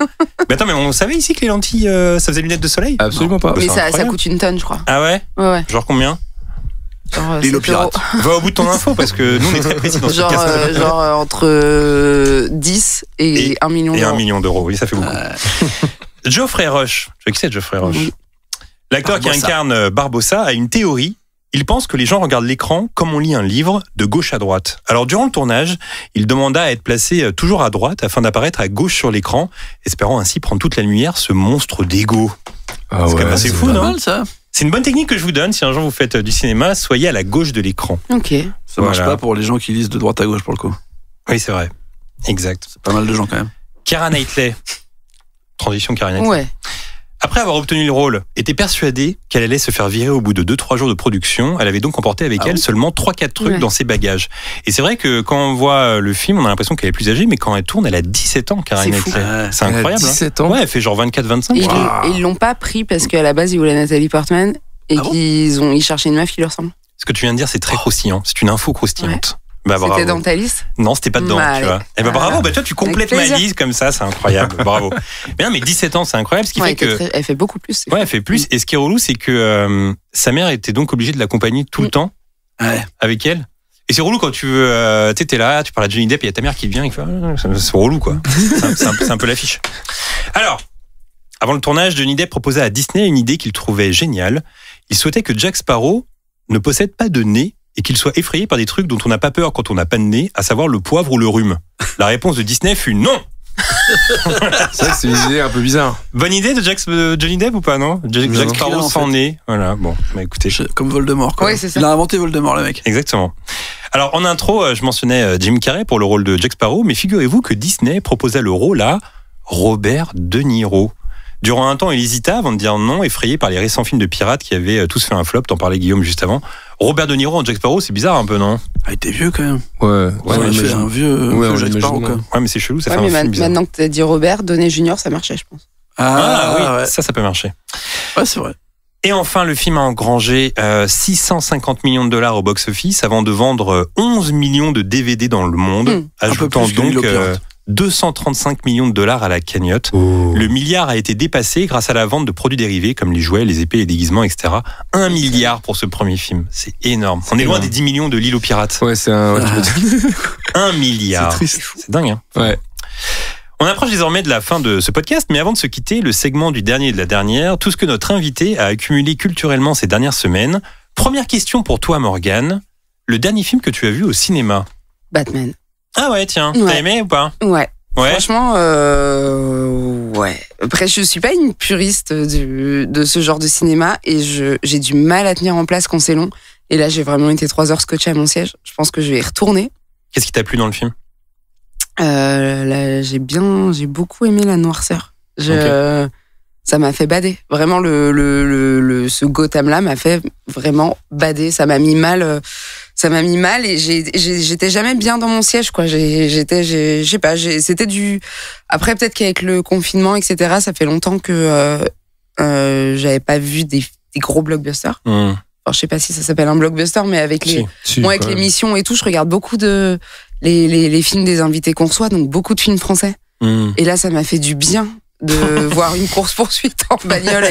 Mais attends, mais on savait ici que les lentilles, ça faisait lunettes de soleil? Absolument pas. Mais ça coûte une tonne, je crois. Ah ouais? Ouais. Genre combien? L'île aux pirates. Va au bout de ton info parce que nous on est très précis dans ce podcast. Genre entre 10 et 1 million d'euros. Et 1 million d'euros, oui, ça fait beaucoup. Geoffrey Rush. Tu vois qui c'est, Geoffrey Rush? Oui. L'acteur qui incarne Barbossa a une théorie. Il pense que les gens regardent l'écran comme on lit un livre, de gauche à droite. Alors durant le tournage, il demanda à être placé toujours à droite afin d'apparaître à gauche sur l'écran, espérant ainsi prendre toute la lumière, ce monstre d'ego. Ah c'est quand même assez fou, non? Mal, ça. C'est une bonne technique que je vous donne. Si un jour vous faites du cinéma, soyez à la gauche de l'écran. Ok. Ça marche pas pour les gens qui lisent de droite à gauche pour le coup. Oui, c'est vrai. Exact. C'est pas mal de gens quand même. Keira Knightley. Transition Keira Knightley. Ouais. Après avoir obtenu le rôle, était persuadée qu'elle allait se faire virer au bout de 2-3 jours de production. Elle avait donc emporté avec elle seulement 3-4 trucs dans ses bagages. Et c'est vrai que quand on voit le film, on a l'impression qu'elle est plus âgée, mais quand elle tourne, elle a 17 ans, Keira Knightley. C'est incroyable. Elle a 17 ans. Ouais, elle fait genre 24-25. Et ils l'ont pas pris parce qu'à la base, ils voulaient Nathalie Portman et ils cherchaient une meuf qui lui ressemble. Ce que tu viens de dire, c'est très croustillant. C'est une info croustillante. Bah, bravo. C'était dans ta liste? Non, c'était pas dedans, tu vois. Et bah bravo, bah toi tu complètes ma plaisir. liste comme ça, c'est incroyable, bravo. Mais non, mais 17 ans, c'est incroyable, ce qui fait que... Elle fait beaucoup plus. Ouais, elle fait plus, et ce qui est relou, c'est que sa mère était donc obligée de l'accompagner tout le temps avec elle. Et c'est relou quand tu veux, t'es là, tu parles à Johnny Depp, et il y a ta mère qui vient, et qui fait, c'est relou quoi. C'est un peu l'affiche. Alors, avant le tournage, Johnny Depp proposait à Disney une idée qu'il trouvait géniale. Il souhaitait que Jack Sparrow ne possède pas de nez et qu'il soit effrayé par des trucs dont on n'a pas peur quand on n'a pas de nez, à savoir le poivre ou le rhume. La réponse de Disney fut non. C'est vrai que c'est une idée un peu bizarre. Bonne idée de Johnny Depp ou pas, non? Jack Sparrow sans nez. Voilà, bon, bah écoutez. Comme Voldemort, quoi. Oui, c'est ça. Il a inventé Voldemort, le mec. Exactement. Alors, en intro, je mentionnais Jim Carrey pour le rôle de Jack Sparrow, mais figurez-vous que Disney proposait le rôle à Robert De Niro. Durant un temps, il hésita avant de dire non, effrayé par les récents films de pirates qui avaient tous fait un flop. T'en parlais, Guillaume, juste avant. Robert De Niro en Jack Sparrow, c'est bizarre un peu, non? Ah, il était vieux quand même. Ouais, il fait un vieux Jack Sparrow, quoi. Ouais, mais c'est chelou, ça fait mais un film bizarre. maintenant que t'as dit Robert, Downey Jr., ça marchait, je pense. Ah oui, ouais. ça peut marcher. Ouais, c'est vrai. Et enfin, le film a engrangé 650 millions de dollars au box-office avant de vendre 11 millions de DVD dans le monde, ajoutant donc 235 millions de dollars à la cagnotte. Le milliard a été dépassé grâce à la vente de produits dérivés comme les jouets, les épées, les déguisements, etc. 1 milliard pour ce premier film. C'est énorme. On est loin des 10 millions de L'île aux pirates. Ouais, c'est un... 1 milliard. C'est triste. C'est dingue, hein. Ouais. On approche désormais de la fin de ce podcast, mais avant de se quitter, le segment du dernier et de la dernière, tout ce que notre invité a accumulé culturellement ces dernières semaines. Première question pour toi, Morgane. Le dernier film que tu as vu au cinéma? Batman. Ah ouais, tiens. Ouais. T'as aimé ou pas? Ouais. Ouais. Franchement, ouais. Après, je suis pas une puriste de ce genre de cinéma et j'ai du mal à tenir en place quand c'est long. Et là, j'ai vraiment été 3 heures scotché à mon siège. Je pense que je vais y retourner. Qu'est-ce qui t'a plu dans le film? Là, j'ai beaucoup aimé la noirceur. Ça m'a fait bader. Vraiment, ce Gotham-là m'a fait vraiment bader. Ça m'a mis mal. Et j'étais jamais bien dans mon siège, quoi. Je sais pas. C'était du. Après, peut-être qu'avec le confinement, etc., ça fait longtemps que j'avais pas vu des gros blockbusters. Enfin, je sais pas si ça s'appelle un blockbuster, mais avec avec les missions et tout, je regarde beaucoup de les films des invités qu'on reçoit, donc beaucoup de films français. Et là, ça m'a fait du bien de voir une course-poursuite en bagnole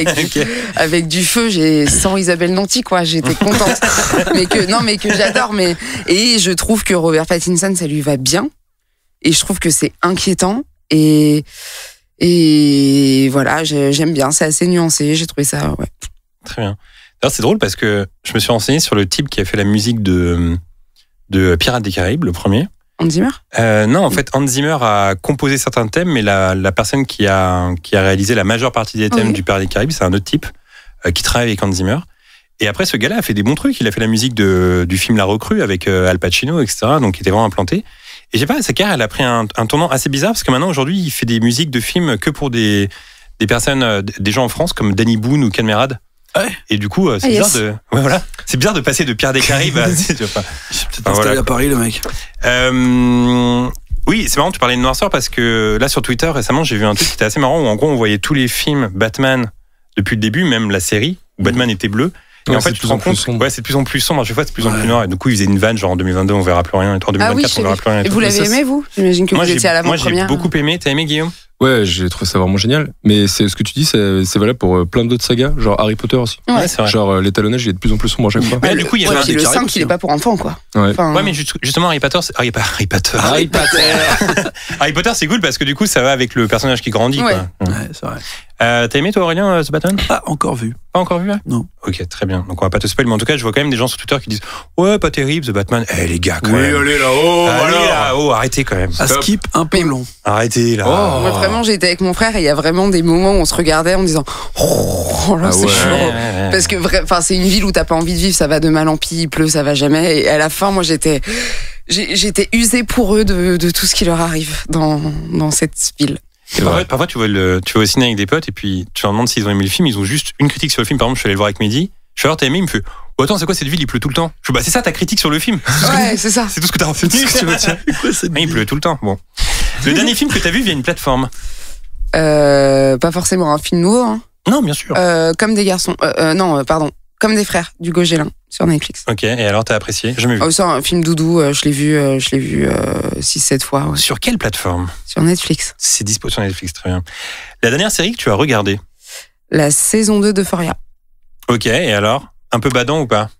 avec du feu. Sans Isabelle Nanty, quoi. J'étais contente. mais que j'adore. Et je trouve que Robert Pattinson, ça lui va bien. Et je trouve que c'est inquiétant. Et voilà, j'aime bien. C'est assez nuancé. J'ai trouvé ça, ouais. Très bien. Alors, c'est drôle parce que je me suis renseigné sur le type qui a fait la musique de Pirates des Caraïbes, le premier. Hans Zimmer? Non, en fait, Hans Zimmer a composé certains thèmes, mais la personne qui a réalisé la majeure partie des thèmes du Pirates des Caraïbes, c'est un autre type qui travaille avec Hans Zimmer. Et après, ce gars-là a fait des bons trucs. Il a fait la musique du film La Recrue avec Al Pacino, etc. Donc, il était vraiment implanté. Et je sais pas, sa carrière, elle a pris un tournant assez bizarre parce que maintenant, aujourd'hui, il fait des musiques de films que pour des personnes, des gens en France comme Danny Boone ou Ken Merad. Ouais. Et du coup, c'est bizarre c'est bizarre de passer de Pirates des Caraïbes à. C'est peut-être installé à Paris, le mec. Oui, c'est marrant, tu parlais de noirceur parce que là, sur Twitter, récemment, j'ai vu un truc qui était assez marrant où en gros, on voyait tous les films Batman depuis le début, même la série où Batman était bleu. Et en fait, tu te rends compte, c'est de plus en plus sombre. À chaque fois, c'est de plus en plus noir. Et du coup, ils faisaient une vanne, genre en 2022, on verra plus rien. En 2024, on verra plus rien. Et vous l'avez aimé, vous? J'imagine que vous étiez à l'avant-première. Moi, j'ai beaucoup aimé. T'as aimé, Guillaume? Ouais, j'ai trouvé ça vraiment génial. Mais c'est ce que tu dis, c'est valable pour plein d'autres sagas, genre Harry Potter aussi. Ouais, c'est vrai. Genre l'étalonnage, il est de plus en plus sombre à chaque fois. Mais du coup, il y a le 5, il est pas pour enfants, quoi. Ouais, enfin, mais justement, Harry Potter, Harry Potter, c'est cool parce que du coup, ça va avec le personnage qui grandit. Ouais. Quoi. Ouais, c'est vrai. T'as aimé, toi, Aurélien, ce Batman? Pas encore vu. Pas encore vu, là? Non. Ok, très bien. Donc, on va pas te spoiler, mais en tout cas, je vois quand même des gens sur Twitter qui disent ouais, pas terrible, The Batman. Les gars, quand même. allez là-haut, allez là-haut, arrêtez quand même. À skip un peu long. Arrêtez là. Moi, vraiment, j'étais avec mon frère et il y a vraiment des moments où on se regardait en disant oh là, c'est chaud. Ouais. Parce que c'est une ville où t'as pas envie de vivre, ça va de mal en pis, il pleut, ça va jamais. Et à la fin, moi, j'étais usée pour eux de tout ce qui leur arrive dans cette ville. Et parfois, tu vas au ciné avec des potes et puis tu leur demandes s'ils ont aimé le film. Ils ont juste une critique sur le film. Par exemple, je suis allé le voir avec Mehdi. Je suis alors, t'as aimé? Il me fait attends, c'est quoi cette ville? Il pleut tout le temps. Je fais c'est ça ta critique sur le film. C'est ça. C'est tout ce que t'as retenu. Il pleut tout le temps. Bon. Le dernier film que t'as vu via une plateforme? Pas forcément un film nouveau. Hein. Non, bien sûr. Comme des garçons. Non, pardon. Comme des frères, d'Hugo Gélin, sur Netflix. Ok, et alors t'as apprécié? Jamais vu. Oh, c'est un film doudou, je l'ai vu 6-7 fois. Ouais. Sur quelle plateforme? Sur Netflix. C'est dispo sur Netflix, très bien. La dernière série que tu as regardée? La saison 2 d'Euphoria. Ok, et alors? Un peu badant ou pas?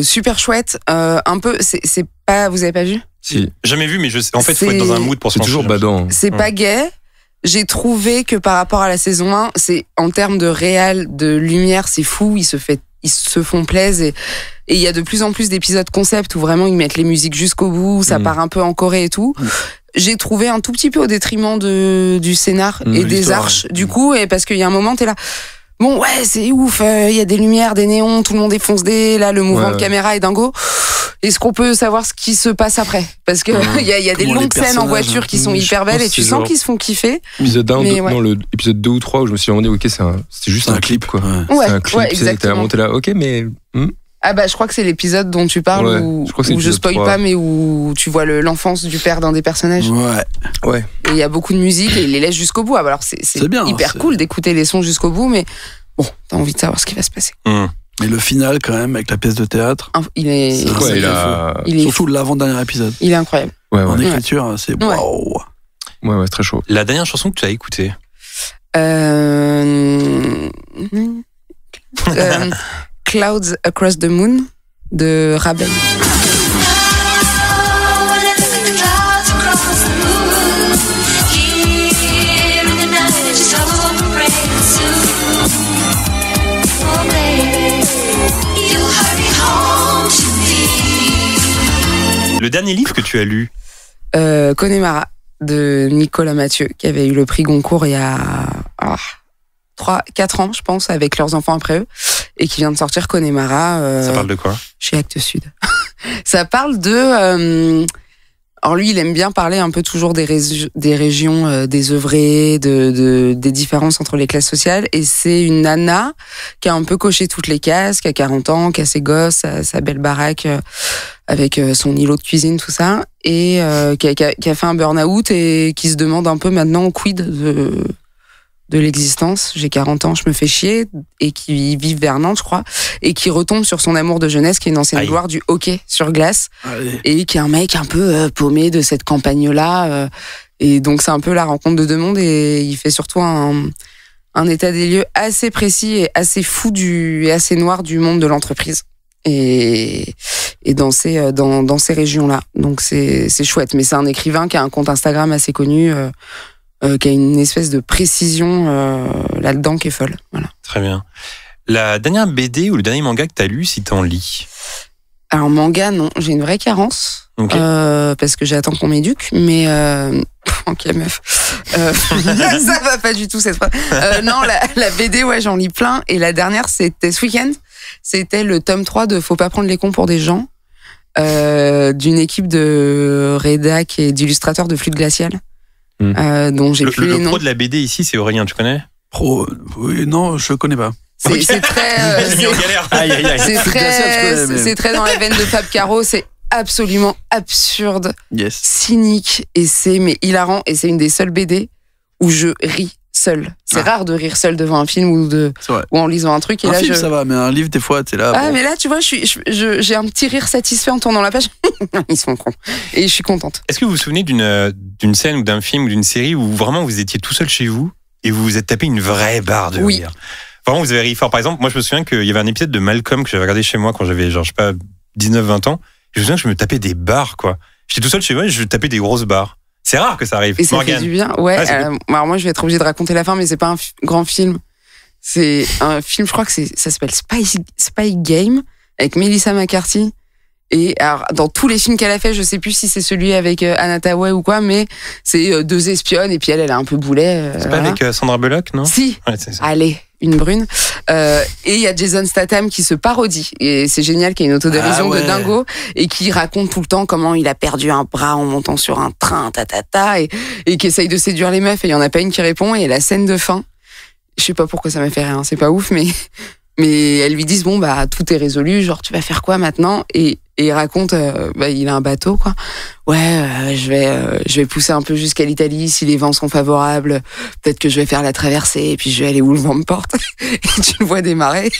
Super chouette. Un peu, c'est pas. Vous avez pas vu? Si. Jamais vu, mais en fait, il faut être dans un mood pour se C'est toujours badant. C'est pas gay. J'ai trouvé que par rapport à la saison 1, c'est en termes de réal, de lumière, c'est fou. Ils se font plaisir et il y a de plus en plus d'épisodes concept où vraiment ils mettent les musiques jusqu'au bout. Ça part un peu en Corée et tout. J'ai trouvé un tout petit peu au détriment du scénar et des arches. Du coup, et parce qu'il y a un moment, t'es là. Bon, ouais, c'est ouf. Il y a des lumières, des néons, tout le monde est foncé. Là, le mouvement de caméra est dingo. Est-ce qu'on peut savoir ce qui se passe après? Parce que il y a des longues scènes en voiture qui sont hyper belles et tu sens qu'ils se font kiffer. Épisode 1, l'épisode 2 ou 3 où je me suis demandé, ok, c'est juste un clip, quoi. Ouais, c'est un clip, exactement. T'es monté là, ok, mais. Ah bah je crois que c'est l'épisode dont tu parles où je spoil 3. Pas, mais où tu vois l'enfance du père d'un des personnages. Ouais. Et il y a beaucoup de musique et il les laisse jusqu'au bout. Alors c'est bien, hyper cool d'écouter les sons jusqu'au bout, mais bon, t'as envie de savoir ce qui va se passer. Mais le final, quand même, avec la pièce de théâtre. Il est surtout l'avant-dernier épisode. Il est incroyable. En écriture, c'est waouh. Ouais, c'est très chaud. La dernière chanson que tu as écoutée? Clouds Across the Moon de Ravel. Le dernier livre que tu as lu? Connemara de Nicolas Mathieu, qui avait eu le prix Goncourt il y a 3-4 ans, je pense, avec leurs enfants après eux, et qui vient de sortir Connemara. Ça parle de quoi? Chez Actes Sud. Ça parle de... alors lui, il aime bien parler un peu toujours des régions désœuvrées, des différences entre les classes sociales. Et c'est une nana qui a un peu coché toutes les cases, qui a 40 ans, qui a ses gosses, sa belle baraque avec son îlot de cuisine, tout ça, et qui a fait un burn-out et qui se demande un peu maintenant quid de l'existence. J'ai 40 ans, je me fais chier, et qui vit vers Nantes, je crois, et qui retombe sur son amour de jeunesse, qui est une ancienne gloire du hockey sur glace. Et qui est un mec un peu paumé de cette campagne-là. Et donc, c'est un peu la rencontre de deux mondes, et il fait surtout un état des lieux assez précis et assez fou et assez noir du monde de l'entreprise. Et dans ces régions-là. Donc, c'est chouette. Mais c'est un écrivain qui a un compte Instagram assez connu, qui a une espèce de précision là-dedans qui est folle. Voilà. Très bien. La dernière BD ou le dernier manga que tu as lu, si tu en lis? Alors, manga, non. J'ai une vraie carence. Okay. Parce que j'attends qu'on m'éduque. Mais... ok, meuf. Ça va pas du tout, cette phrase. Non, la BD, ouais, j'en lis plein. Et la dernière, c'était ce week-end. C'était le tome 3 de Faut pas prendre les cons pour des gens. D'une équipe de rédac et d'illustrateurs de Flûte glaciale. Dont j'ai plus les noms. Le pro de la BD ici, c'est Aurélien, tu connais? Pro, oui, non, je connais pas. C'est très... c'est très dans la veine de Fab Caro, c'est absolument absurde, cynique, et mais hilarant, et c'est une des seules BD où je ris seul. C'est rare de rire seul devant un film ou en lisant un truc. Et un là, film, ça va, mais un livre, des fois, t'es là. Mais là, tu vois, j'ai un petit rire satisfait en tournant la page. Ils sont cons. Et je suis contente. Est-ce que vous vous souvenez d'une scène ou d'un film ou d'une série où vraiment vous étiez tout seul chez vous et vous vous êtes tapé une vraie barre de rire? Vraiment, vous avez ri fort. Par exemple, moi, je me souviens qu'il y avait un épisode de Malcolm que j'avais regardé chez moi quand j'avais, genre, je sais pas, 19-20 ans. Je me souviens que je me tapais des barres, quoi. J'étais tout seul chez moi et je tapais des grosses barres. C'est rare que ça arrive. Et ça fait du bien. Ouais. Alors moi, je vais être obligée de raconter la fin, mais c'est pas un grand film. C'est un film, je crois que ça s'appelle Spy Game, avec Melissa McCarthy. Et alors, dans tous les films qu'elle a fait, je sais plus si c'est celui avec Anna Thaoué ou quoi, mais c'est deux espionnes, et puis elle a un peu boulet. C'est pas avec Sandra Bullock, non? Si. Ouais, c'est ça. Allez, une brune. Et il y a Jason Statham qui se parodie. Et c'est génial, qui a une autodérision de dingo, et qui raconte tout le temps comment il a perdu un bras en montant sur un train, et qui essaye de séduire les meufs, et il y en a pas une qui répond, et la scène de fin, je sais pas pourquoi ça m'a fait rire, c'est pas ouf, mais elles lui disent, bon, bah, tout est résolu, genre, tu vas faire quoi maintenant? Et Et il raconte, il a un bateau, quoi. Ouais, je vais pousser un peu jusqu'à l'Italie si les vents sont favorables. Peut-être que je vais faire la traversée et puis je vais aller où le vent me porte. Et tu le vois démarrer.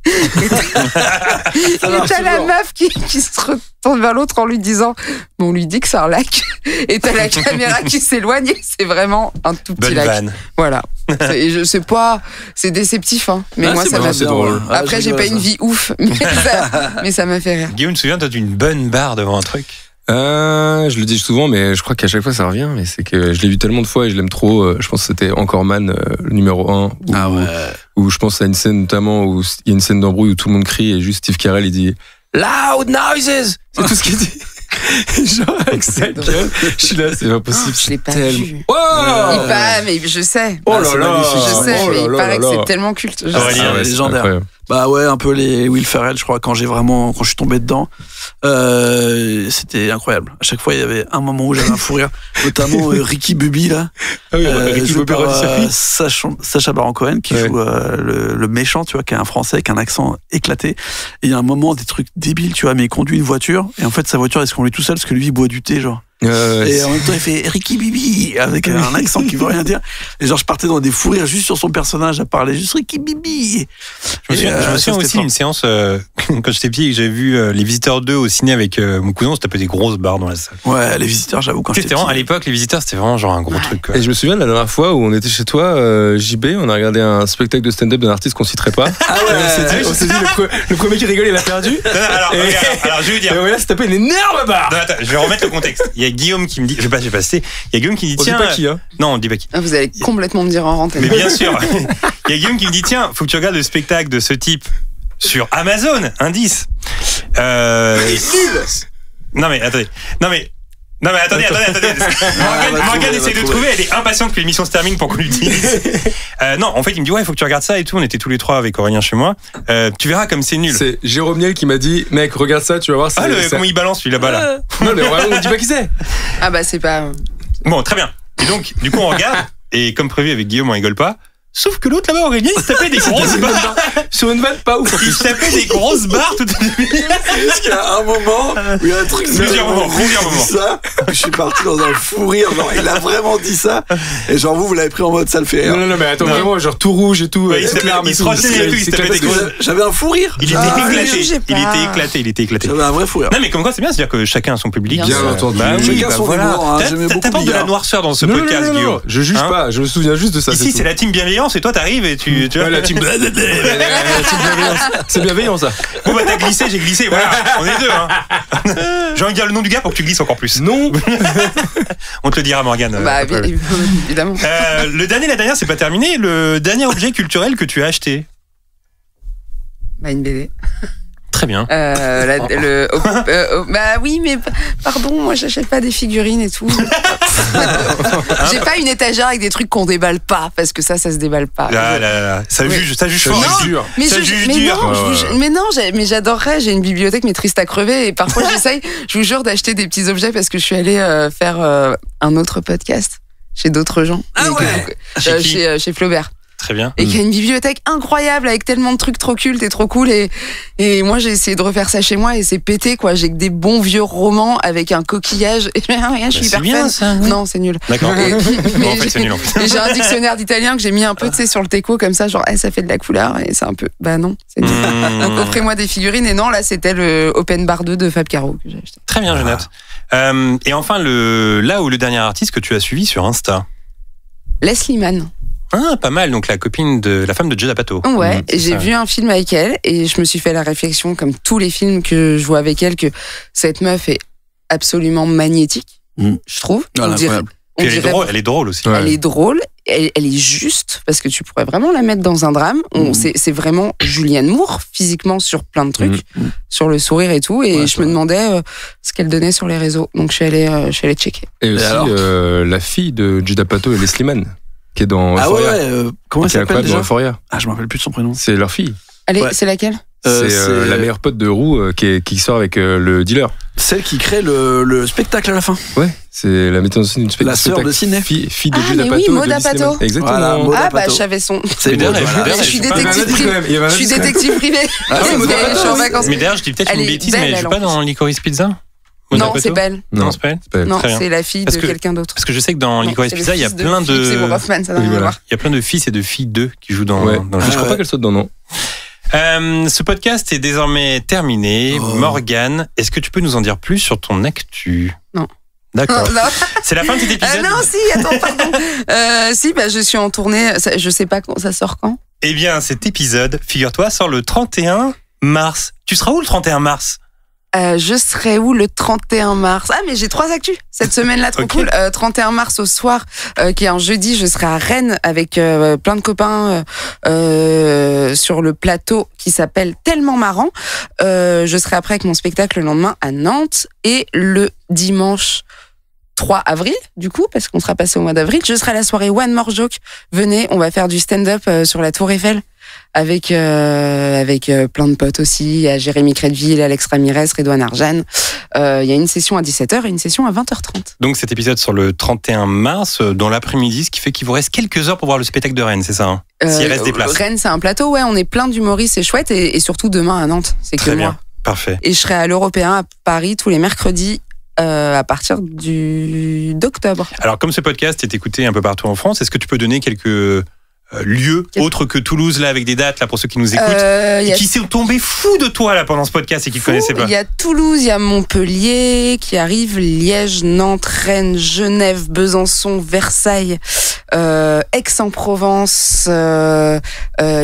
Et t'as la meuf qui se retourne vers l'autre en lui disant on lui dit que c'est un lac et t'as la caméra qui s'éloigne et c'est vraiment un tout petit lac. Van. Voilà. Je sais pas, c'est déceptif mais moi ça m'a c'est drôle. Après j'ai pas une vie ouf mais ça m'a fait rire. Guillaume, tu te souviens toi d'une bonne barre devant un truc? Je le dis souvent, mais je crois qu'à chaque fois ça revient. Mais c'est que je l'ai vu tellement de fois et je l'aime trop. Je pense que c'était Encore Man, le numéro 1. Où je pense à une scène notamment où il y a une scène d'embrouille où tout le monde crie et juste Steve Carell il dit Loud noises. C'est tout ce qu'il dit. Genre avec sa gueule, je suis là, c'est pas possible. Je l'ai pas vu. Oh il paraît, mais je sais. Oh là là, je sais, mais il paraît que c'est tellement culte. C'est légendaire. Bah ouais, un peu les Will Ferrell, je crois, quand je suis tombé dedans, c'était incroyable. À chaque fois, il y avait un moment où j'avais un fou rire, notamment Ricky Bobby là, joué par Sacha Baron Cohen qui joue le méchant, tu vois, qui est un Français, qui a un accent éclaté. Et il y a un moment des trucs débiles, tu vois, mais il conduit une voiture et en fait sa voiture elle se conduit tout seul parce que lui il boit du thé, genre. Et en même temps il fait Ricky Bibi avec un accent qui veut rien dire et genre je partais dans des fous rires juste sur son personnage à parler juste Ricky Bibi. Je me souviens aussi d'une séance quand j'étais petit et que j'avais vu Les Visiteurs 2 au ciné avec mon cousin, on se tapait des grosses barres dans la salle. Ouais, Les Visiteurs, j'avoue, quand j'étais petit. À l'époque, Les Visiteurs c'était vraiment genre un gros truc quoi. Et je me souviens de la dernière fois où on était chez toi, JB, on a regardé un spectacle de stand-up d'un artiste qu'on citerait pas. Ah ouais, on s'est dit le premier qui rigole il a perdu. Alors je vais dire. Et là c'est tapé une énorme barre. Non, attends, je vais remettre le contexte. Il y a Guillaume qui me dit, je vais pas citer. Il y a Guillaume qui me dit tiens. On dit pas qui, hein. Non, on dit pas qui. Vous allez complètement me dire en antenne. Mais bien sûr. Il y a Guillaume qui me dit tiens, faut que tu regardes le spectacle de ce type sur Amazon, indice. Non mais attendez. Morgane essaie de trouver, elle est impatiente que l'émission se termine pour qu'on l'utilise. Non, en fait, il me dit ouais, il faut que tu regardes ça et tout. On était tous les trois avec Aurélien chez moi. Tu verras comme c'est nul. C'est Jérôme Niel qui m'a dit mec, regarde ça, tu vas voir. Comment il balance lui là-bas là. Non, mais vraiment, on dit pas qui c'est. Ah bah c'est pas. Bon, très bien. Et donc, du coup, on regarde et comme prévu avec Guillaume, on rigole pas. Sauf que l'autre là-bas, Aurélien, il se tapait des grosses barres. Sur une vanne, pas ouf. Il se tapait des grosses barres tout à l'heure. Parce qu'il y a un moment où il y a un truc. Plusieurs moments. Ça, je suis parti dans un fou rire. Genre, il a vraiment dit ça. Et genre, vous l'avez pris en mode ça le fait rire. Non, mais attends, vraiment, genre tout rouge et tout. Il se rochait et tout. Il se tapait des grosses. J'avais un fou rire. Il était éclaté. J'avais un vrai fou rire. Non, mais comme quoi, c'est bien, c'est-à-dire que chacun a son public. Bien entendu. Chacun son humour. T'apportes de la noirceur dans ce podcast, Guillaume. Je juge pas, je me souviens juste de ça. Ici, c'est la team bienveillance et toi, t'arrives et tu vois. La team bienveillance. C'est bienveillant ça. Bon bah t'as glissé, j'ai glissé, voilà. On est deux hein. J'ai envie de dire le nom du gars pour que tu glisses encore plus. Non. On te le dira Morgane. Bah évidemment. La dernière c'est pas terminé. Le dernier objet culturel que tu as acheté. Bah une BD. Très bien. Bah oui, mais pardon, moi j'achète pas des figurines et tout. J'ai pas une étagère avec des trucs qu'on déballe pas, parce que ça se déballe pas. Ça juge fort. Mais j'adorerais. J'ai une bibliothèque mais triste à crever et parfois j'essaye, je vous jure, d'acheter des petits objets parce que je suis allée faire un autre podcast chez d'autres gens. Ah ouais. Chez Flaubert. Très bien. Et qui a une bibliothèque incroyable avec tellement de trucs trop cultes et trop cool. Et moi, j'ai essayé de refaire ça chez moi et c'est pété, quoi. J'ai que des bons vieux romans avec un coquillage. Et je suis hyper fan. Ça, oui. Non, c'est nul. D'accord. En fait, c'est nul. Et j'ai un dictionnaire d'italien que j'ai mis un peu, tu sais, sur le teco comme ça, genre, ça fait de la couleur. Et c'est un peu, bah non, c'est nul. Donc, offrez-moi des figurines. Et non, là, c'était le Open Bar 2 de Fab Caro que j'ai acheté. Très bien, je note. Et enfin, le dernier artiste que tu as suivi sur Insta. Leslie Mann. Ah, pas mal, donc la femme de Judd Apatow. Ouais, et j'ai vu un film avec elle et je me suis fait la réflexion, comme tous les films que je vois avec elle, que cette meuf est absolument magnétique, je trouve. Incroyable. Elle est drôle aussi. Elle est drôle, elle est juste, parce que tu pourrais vraiment la mettre dans un drame. C'est vraiment Julianne Moore, physiquement, sur plein de trucs, sur le sourire et tout, et je me demandais ce qu'elle donnait sur les réseaux. Donc je suis allée checker. Et aussi la fille de Judd Apatow et Leslie Mann, qui est dans Euphoria. Comment elle s'appelle déjà? Dans Euphoria. Ah, je me rappelle plus de son prénom. C'est leur fille. Allez, c'est laquelle? C'est la meilleure pote de Roux qui sort avec le dealer. Celle qui crée le spectacle à la fin. Ouais, C'est la metteuse en scène d'une La sœur de Ciné. Fille de Judd mais Apatow. oui, et Maud de Alice Apatow. Lemon. Exactement. Voilà, Maud Ah, Apatow. je savais son. C'est d'ailleurs, bon, elle- voilà. d'ailleurs, Je suis elle- détective privée. Je suis détective privée. Je suis en vacances. Mais d'ailleurs, je dis peut-être Elle une est bêtise, belle, mais je elle, suis en pas plus. dans Licorice Pizza. Non, c'est belle. Non, c'est pas elle. C'est pas elle. Non, Très bien. c'est la fille Parce de que- quelqu'un d'autre. Parce que je sais que dans Non, Licorice c'est le Pizza, il y a fils plein Philippe de. Seymour Hoffman, ça n'a Oui, rien à voilà. voir. Il y a plein de fils et de filles d'eux qui jouent dans, Ouais. dans le Je jeu. crois pas qu'elle saute dans non. Ce podcast est désormais terminé. Oh. Morgane, est-ce que tu peux nous en dire plus sur ton actu? Non. D'accord. Non. C'est la fin de cet épisode. Non, si, attends, pardon. Si, bah, je suis en tournée. Je sais pas quand ça sort quand. Eh bien, cet épisode, figure-toi, sort le 31 mars. Tu seras où le 31 mars? Je serai où le 31 mars? Ah, mais j'ai 3 actus cette semaine-là, trop Ok. cool. 31 mars au soir, qui est un jeudi, je serai à Rennes avec plein de copains sur le plateau qui s'appelle Tellement Marrant. Je serai après avec mon spectacle le lendemain à Nantes et le dimanche 3 avril, du coup, parce qu'on sera passé au mois d'avril, je serai à la soirée One More Joke. Venez, on va faire du stand-up sur la Tour Eiffel avec plein de potes aussi. Il y a Jérémy Crédville, Alex Ramirez, Redouane Arjan. Il y a une session à 17h et une session à 20h30. Donc cet épisode sur le 31 mars, dans l'après-midi, ce qui fait qu'il vous reste quelques heures pour voir le spectacle de Rennes, c'est ça, hein? S'il reste des places. Rennes, c'est un plateau, ouais, on est plein d'humoristes, c'est chouette. Et surtout demain à Nantes, c'est Très que bien. moi. Parfait. Et je serai à l'Européen à Paris tous les mercredis à partir d'octobre. Alors, comme ce podcast est écouté un peu partout en France, est-ce que tu peux donner quelques lieux autres que Toulouse, là, avec des dates, là, pour ceux qui nous écoutent, Il y a qui sont tombés fous de toi, là, pendant ce podcast et qui ne connaissaient pas? Il y a Toulouse, il y a Montpellier qui arrive, Liège, Nantes, Rennes, Genève, Besançon, Versailles, Aix-en-Provence, il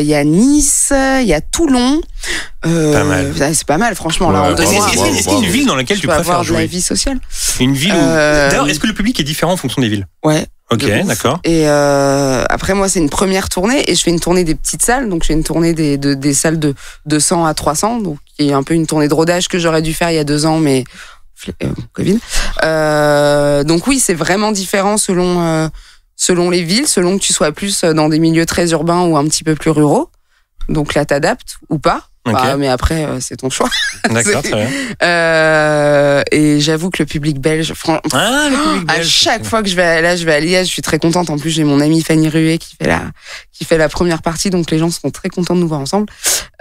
y a Nice, il y a Toulon. Pas mal. C'est pas mal, franchement. Là, Ouais, en 2 Est-ce mois, qu'il y a une ville dans laquelle tu peux préfères avoir de la jouer? vie sociale. Une ville où... D'ailleurs, est-ce que le public est différent en fonction des villes? Ouais. Ok, de ouf. d'accord. Et après, moi, c'est une première tournée et je fais une tournée des petites salles. Donc, je fais une tournée des salles de 200 à 300. Donc, qui est un peu une tournée de rodage que j'aurais dû faire il y a 2 ans, mais Covid. Donc, oui, c'est vraiment différent selon les villes, selon que tu sois plus dans des milieux très urbains ou un petit peu plus ruraux. Donc, là, t'adaptes ou pas. Ok. Mais après, c'est ton choix. D'accord, très bien. Et j'avoue que le public belge, Ah, le public à belge. chaque fois que je vais à Liège, je suis très contente. En plus, j'ai mon amie Fanny Ruet qui fait la première partie, donc les gens sont très contents de nous voir ensemble.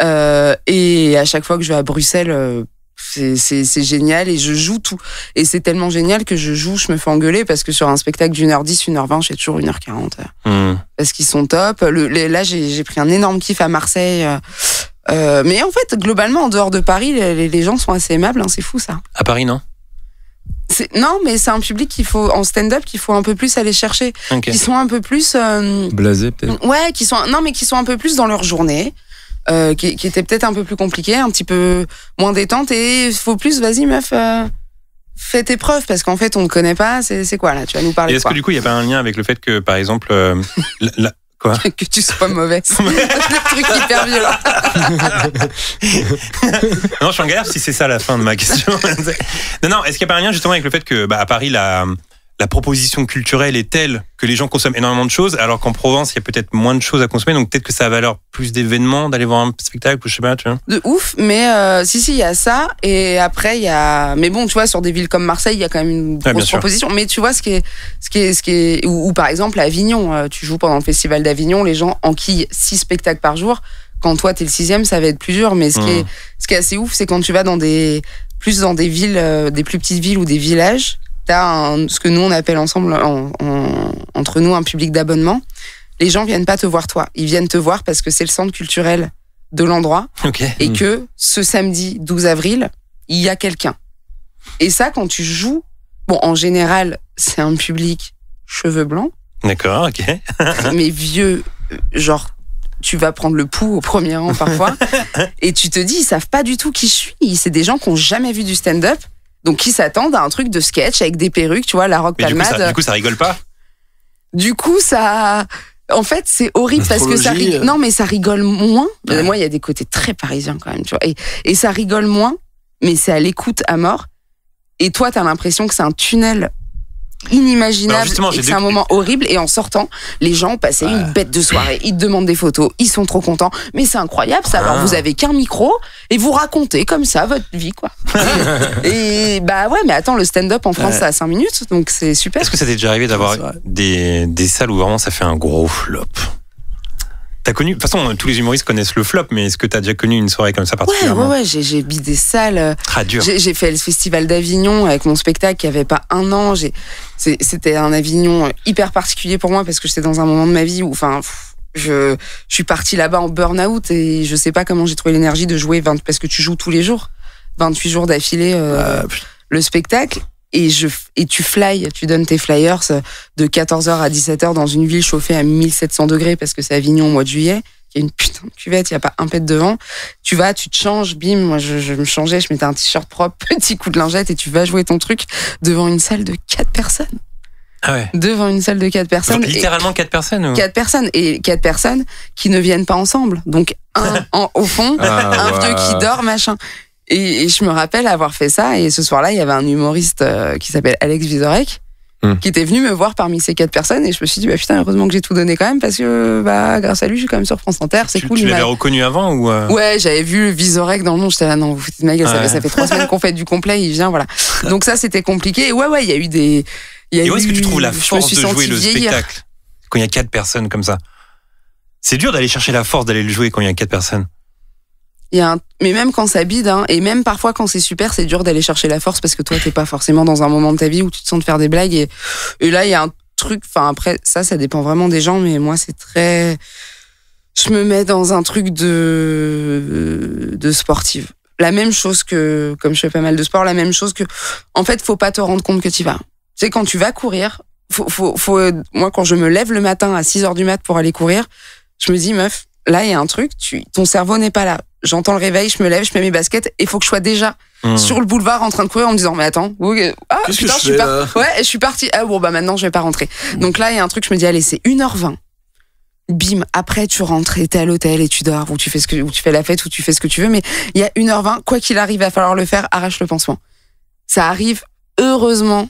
Et à chaque fois que je vais à Bruxelles, c'est génial et je joue tout. Et c'est tellement génial que je me fais engueuler parce que sur un spectacle d'1h10, 1h20, j'ai toujours 1h40. Parce qu'ils sont top. Là, j'ai pris un énorme kiff à Marseille. Mais en fait, globalement, en dehors de Paris, les gens sont assez aimables. Hein, c'est fou, ça. À Paris, non? Non, mais c'est un public en stand-up qu'il faut un peu plus aller chercher. Ok. Qui sont un peu plus... Blasé, peut-être. Ouais, qui sont un peu plus dans leur journée. Qui était peut-être un peu plus compliqué, un petit peu moins détente. Et il faut plus, vas-y meuf, fais tes preuves. Parce qu'en fait, on ne connaît pas. C'est quoi, là? Tu vas nous parler Et de est-ce quoi? que du coup, il n'y a pas un lien avec le fait que, par exemple... Quoi? Que tu sois mauvaise. Le truc hyper violent. Non, je suis en galère si c'est ça la fin de ma question. Non, est-ce qu'il n'y a pas un lien justement avec le fait que à Paris, la proposition culturelle est telle que les gens consomment énormément de choses, alors qu'en Provence, il y a peut-être moins de choses à consommer, donc peut-être que ça a valeur plus d'événements, d'aller voir un spectacle, ou je sais pas, tu vois. De ouf, mais si, il y a ça. Et après, il y a... Mais bon, tu vois, sur des villes comme Marseille, il y a quand même une bien grosse sûr. proposition. Mais tu vois, ce qui est... Ou par exemple, à Avignon, tu joues pendant le festival d'Avignon, les gens enquillent 6 spectacles par jour. Quand toi, t'es le 6e, ça va être plus dur. Mais ce qui est assez ouf, c'est quand tu vas dans des villes, des plus petites villes ou des villages, t'as ce que nous, on appelle ensemble, entre nous, un public d'abonnement. Les gens viennent pas te voir toi. Ils viennent te voir parce que c'est le centre culturel de l'endroit. Ok. Et que ce samedi 12 avril, il y a quelqu'un. Et ça, quand tu joues, bon, en général, c'est un public cheveux blancs, D'accord, ok. mais vieux, genre, tu vas prendre le pouls au premier rang parfois, et tu te dis, ils savent pas du tout qui je suis. C'est des gens qui ont jamais vu du stand-up, donc qui s'attendent à un truc de sketch avec des perruques, tu vois, la rock Mais palmade. du coup, ça rigole pas. Du coup, ça... En fait, c'est horrible parce que ça rigole... Non, mais ça rigole moins. Ouais. Moi, il y a des côtés très parisiens quand même, tu vois. Et ça rigole moins, mais c'est à l'écoute à mort. Et toi, t'as l'impression que c'est un tunnel inimaginable justement, et que c'est un moment horrible. Et en sortant, les gens passaient une bête de soirée. Ils te demandent des photos, ils sont trop contents. Mais c'est incroyable, ça. Alors vous avez qu'un micro et vous racontez comme ça votre vie, quoi. Et bah ouais, mais attends, le stand-up en France, c'est à 5 minutes, donc c'est super. Est-ce que ça t'est déjà arrivé d'avoir des salles où vraiment ça fait un gros flop? T'as connu, de toute façon, tous les humoristes connaissent le flop, mais est-ce que t'as déjà connu une soirée comme ça particulièrement? Ouais, j'ai mis des salles. Dur. J'ai fait le festival d'Avignon avec mon spectacle qui avait pas un an. C'était un Avignon hyper particulier pour moi parce que j'étais dans un moment de ma vie où, enfin, je suis partie là-bas en burn-out et je sais pas comment j'ai trouvé l'énergie de jouer parce que tu joues tous les jours, 28 jours d'affilée, le spectacle. Et tu tu donnes tes flyers de 14h à 17h dans une ville chauffée à 1700 degrés parce que c'est Avignon au mois de juillet. Il y a une putain de cuvette, il n'y a pas un pet devant. Tu vas, tu te changes, bim. Moi, je me changeais, je mettais un t-shirt propre, petit coup de lingette et tu vas jouer ton truc devant une salle de 4 personnes. Ah ouais. Devant une salle de 4 personnes. Donc, littéralement 4 personnes ou... 4 personnes. Et 4 personnes qui ne viennent pas ensemble. Donc, au fond, un vieux qui dort, machin. Et je me rappelle avoir fait ça. Et ce soir-là, il y avait un humoriste qui s'appelle Alex Vizorek qui était venu me voir parmi ces 4 personnes. Et je me suis dit, bah putain, heureusement que j'ai tout donné quand même parce que grâce à lui, je suis quand même sur France Inter. C'est cool. Tu l'avais reconnu avant ou Ouais, j'avais vu Vizorek dans le nom. J'étais là, non, vous foutez de ma gueule. Ça fait 3 semaines qu'on fait du complet. Il vient, voilà. Donc ça, c'était compliqué. Et ouais, il y a eu des. Et où est-ce que tu trouves la force de jouer le spectacle quand il y a 4 personnes comme ça? C'est dur d'aller chercher la force d'aller le jouer quand il y a 4 personnes. Mais même quand ça bide, et même parfois quand c'est super, c'est dur d'aller chercher la force parce que toi, t'es pas forcément dans un moment de ta vie où tu te sens de faire des blagues. Et là, il y a un truc, enfin après, ça dépend vraiment des gens, mais moi, c'est très... Je me mets dans un truc de sportive. La même chose que, comme je fais pas mal de sport, la même chose que, en fait, faut pas te rendre compte que tu vas. Tu sais, quand tu vas courir, moi, quand je me lève le matin à 6h du mat pour aller courir, je me dis, meuf, là, il y a un truc, ton cerveau n'est pas là. J'entends le réveil, je me lève, je mets mes baskets et il faut que je sois déjà sur le boulevard en train de courir en me disant mais attends, qu'est-ce putain, que je fais là je suis partie. Ah bon, maintenant je vais pas rentrer. Donc là, il y a un truc, je me dis allez, c'est 1h20. Bim, après tu rentres et t'es à l'hôtel et tu dors ou tu fais la fête ou tu fais ce que tu veux, mais il y a 1h20, quoi qu'il arrive, il va falloir le faire, arrache le pansement. Ça arrive heureusement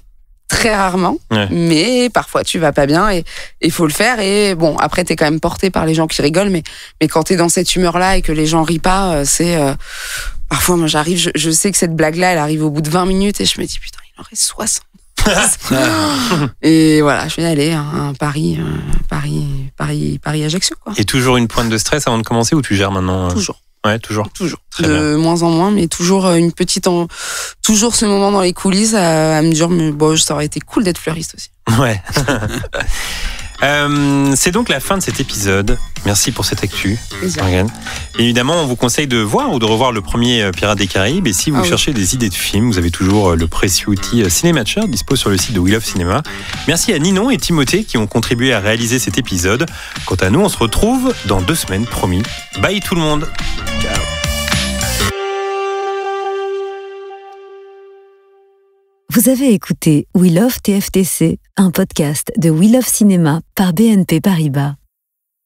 très rarement, mais parfois tu vas pas bien et il faut le faire. Et bon, après t'es quand même porté par les gens qui rigolent, mais quand t'es dans cette humeur-là et que les gens rient pas, c'est parfois moi j'arrive, je sais que cette blague-là, elle arrive au bout de 20 minutes et je me dis putain, il en reste 60. Et voilà, je vais aller à un Paris-Ajaccio, quoi. Et toujours une pointe de stress avant de commencer ou tu gères maintenant Toujours. Ouais, toujours. Très de bien. moins en moins, mais toujours toujours ce moment dans les coulisses à me dire, mais bon, ça aurait été cool d'être fleuriste aussi. Ouais. C'est donc la fin de cet épisode. Merci pour cette actu, Morgane. Évidemment, on vous conseille de voir ou de revoir le premier Pirates des Caraïbes. Et si vous cherchez des idées de films, vous avez toujours le précieux outil Cinématcher dispo sur le site de We Love Cinéma. Merci à Ninon et Timothée qui ont contribué à réaliser cet épisode. Quant à nous, on se retrouve dans 2 semaines, promis. Bye tout le monde. Ciao. Vous avez écouté We Love TFTC, un podcast de We Love Cinéma par BNP Paribas.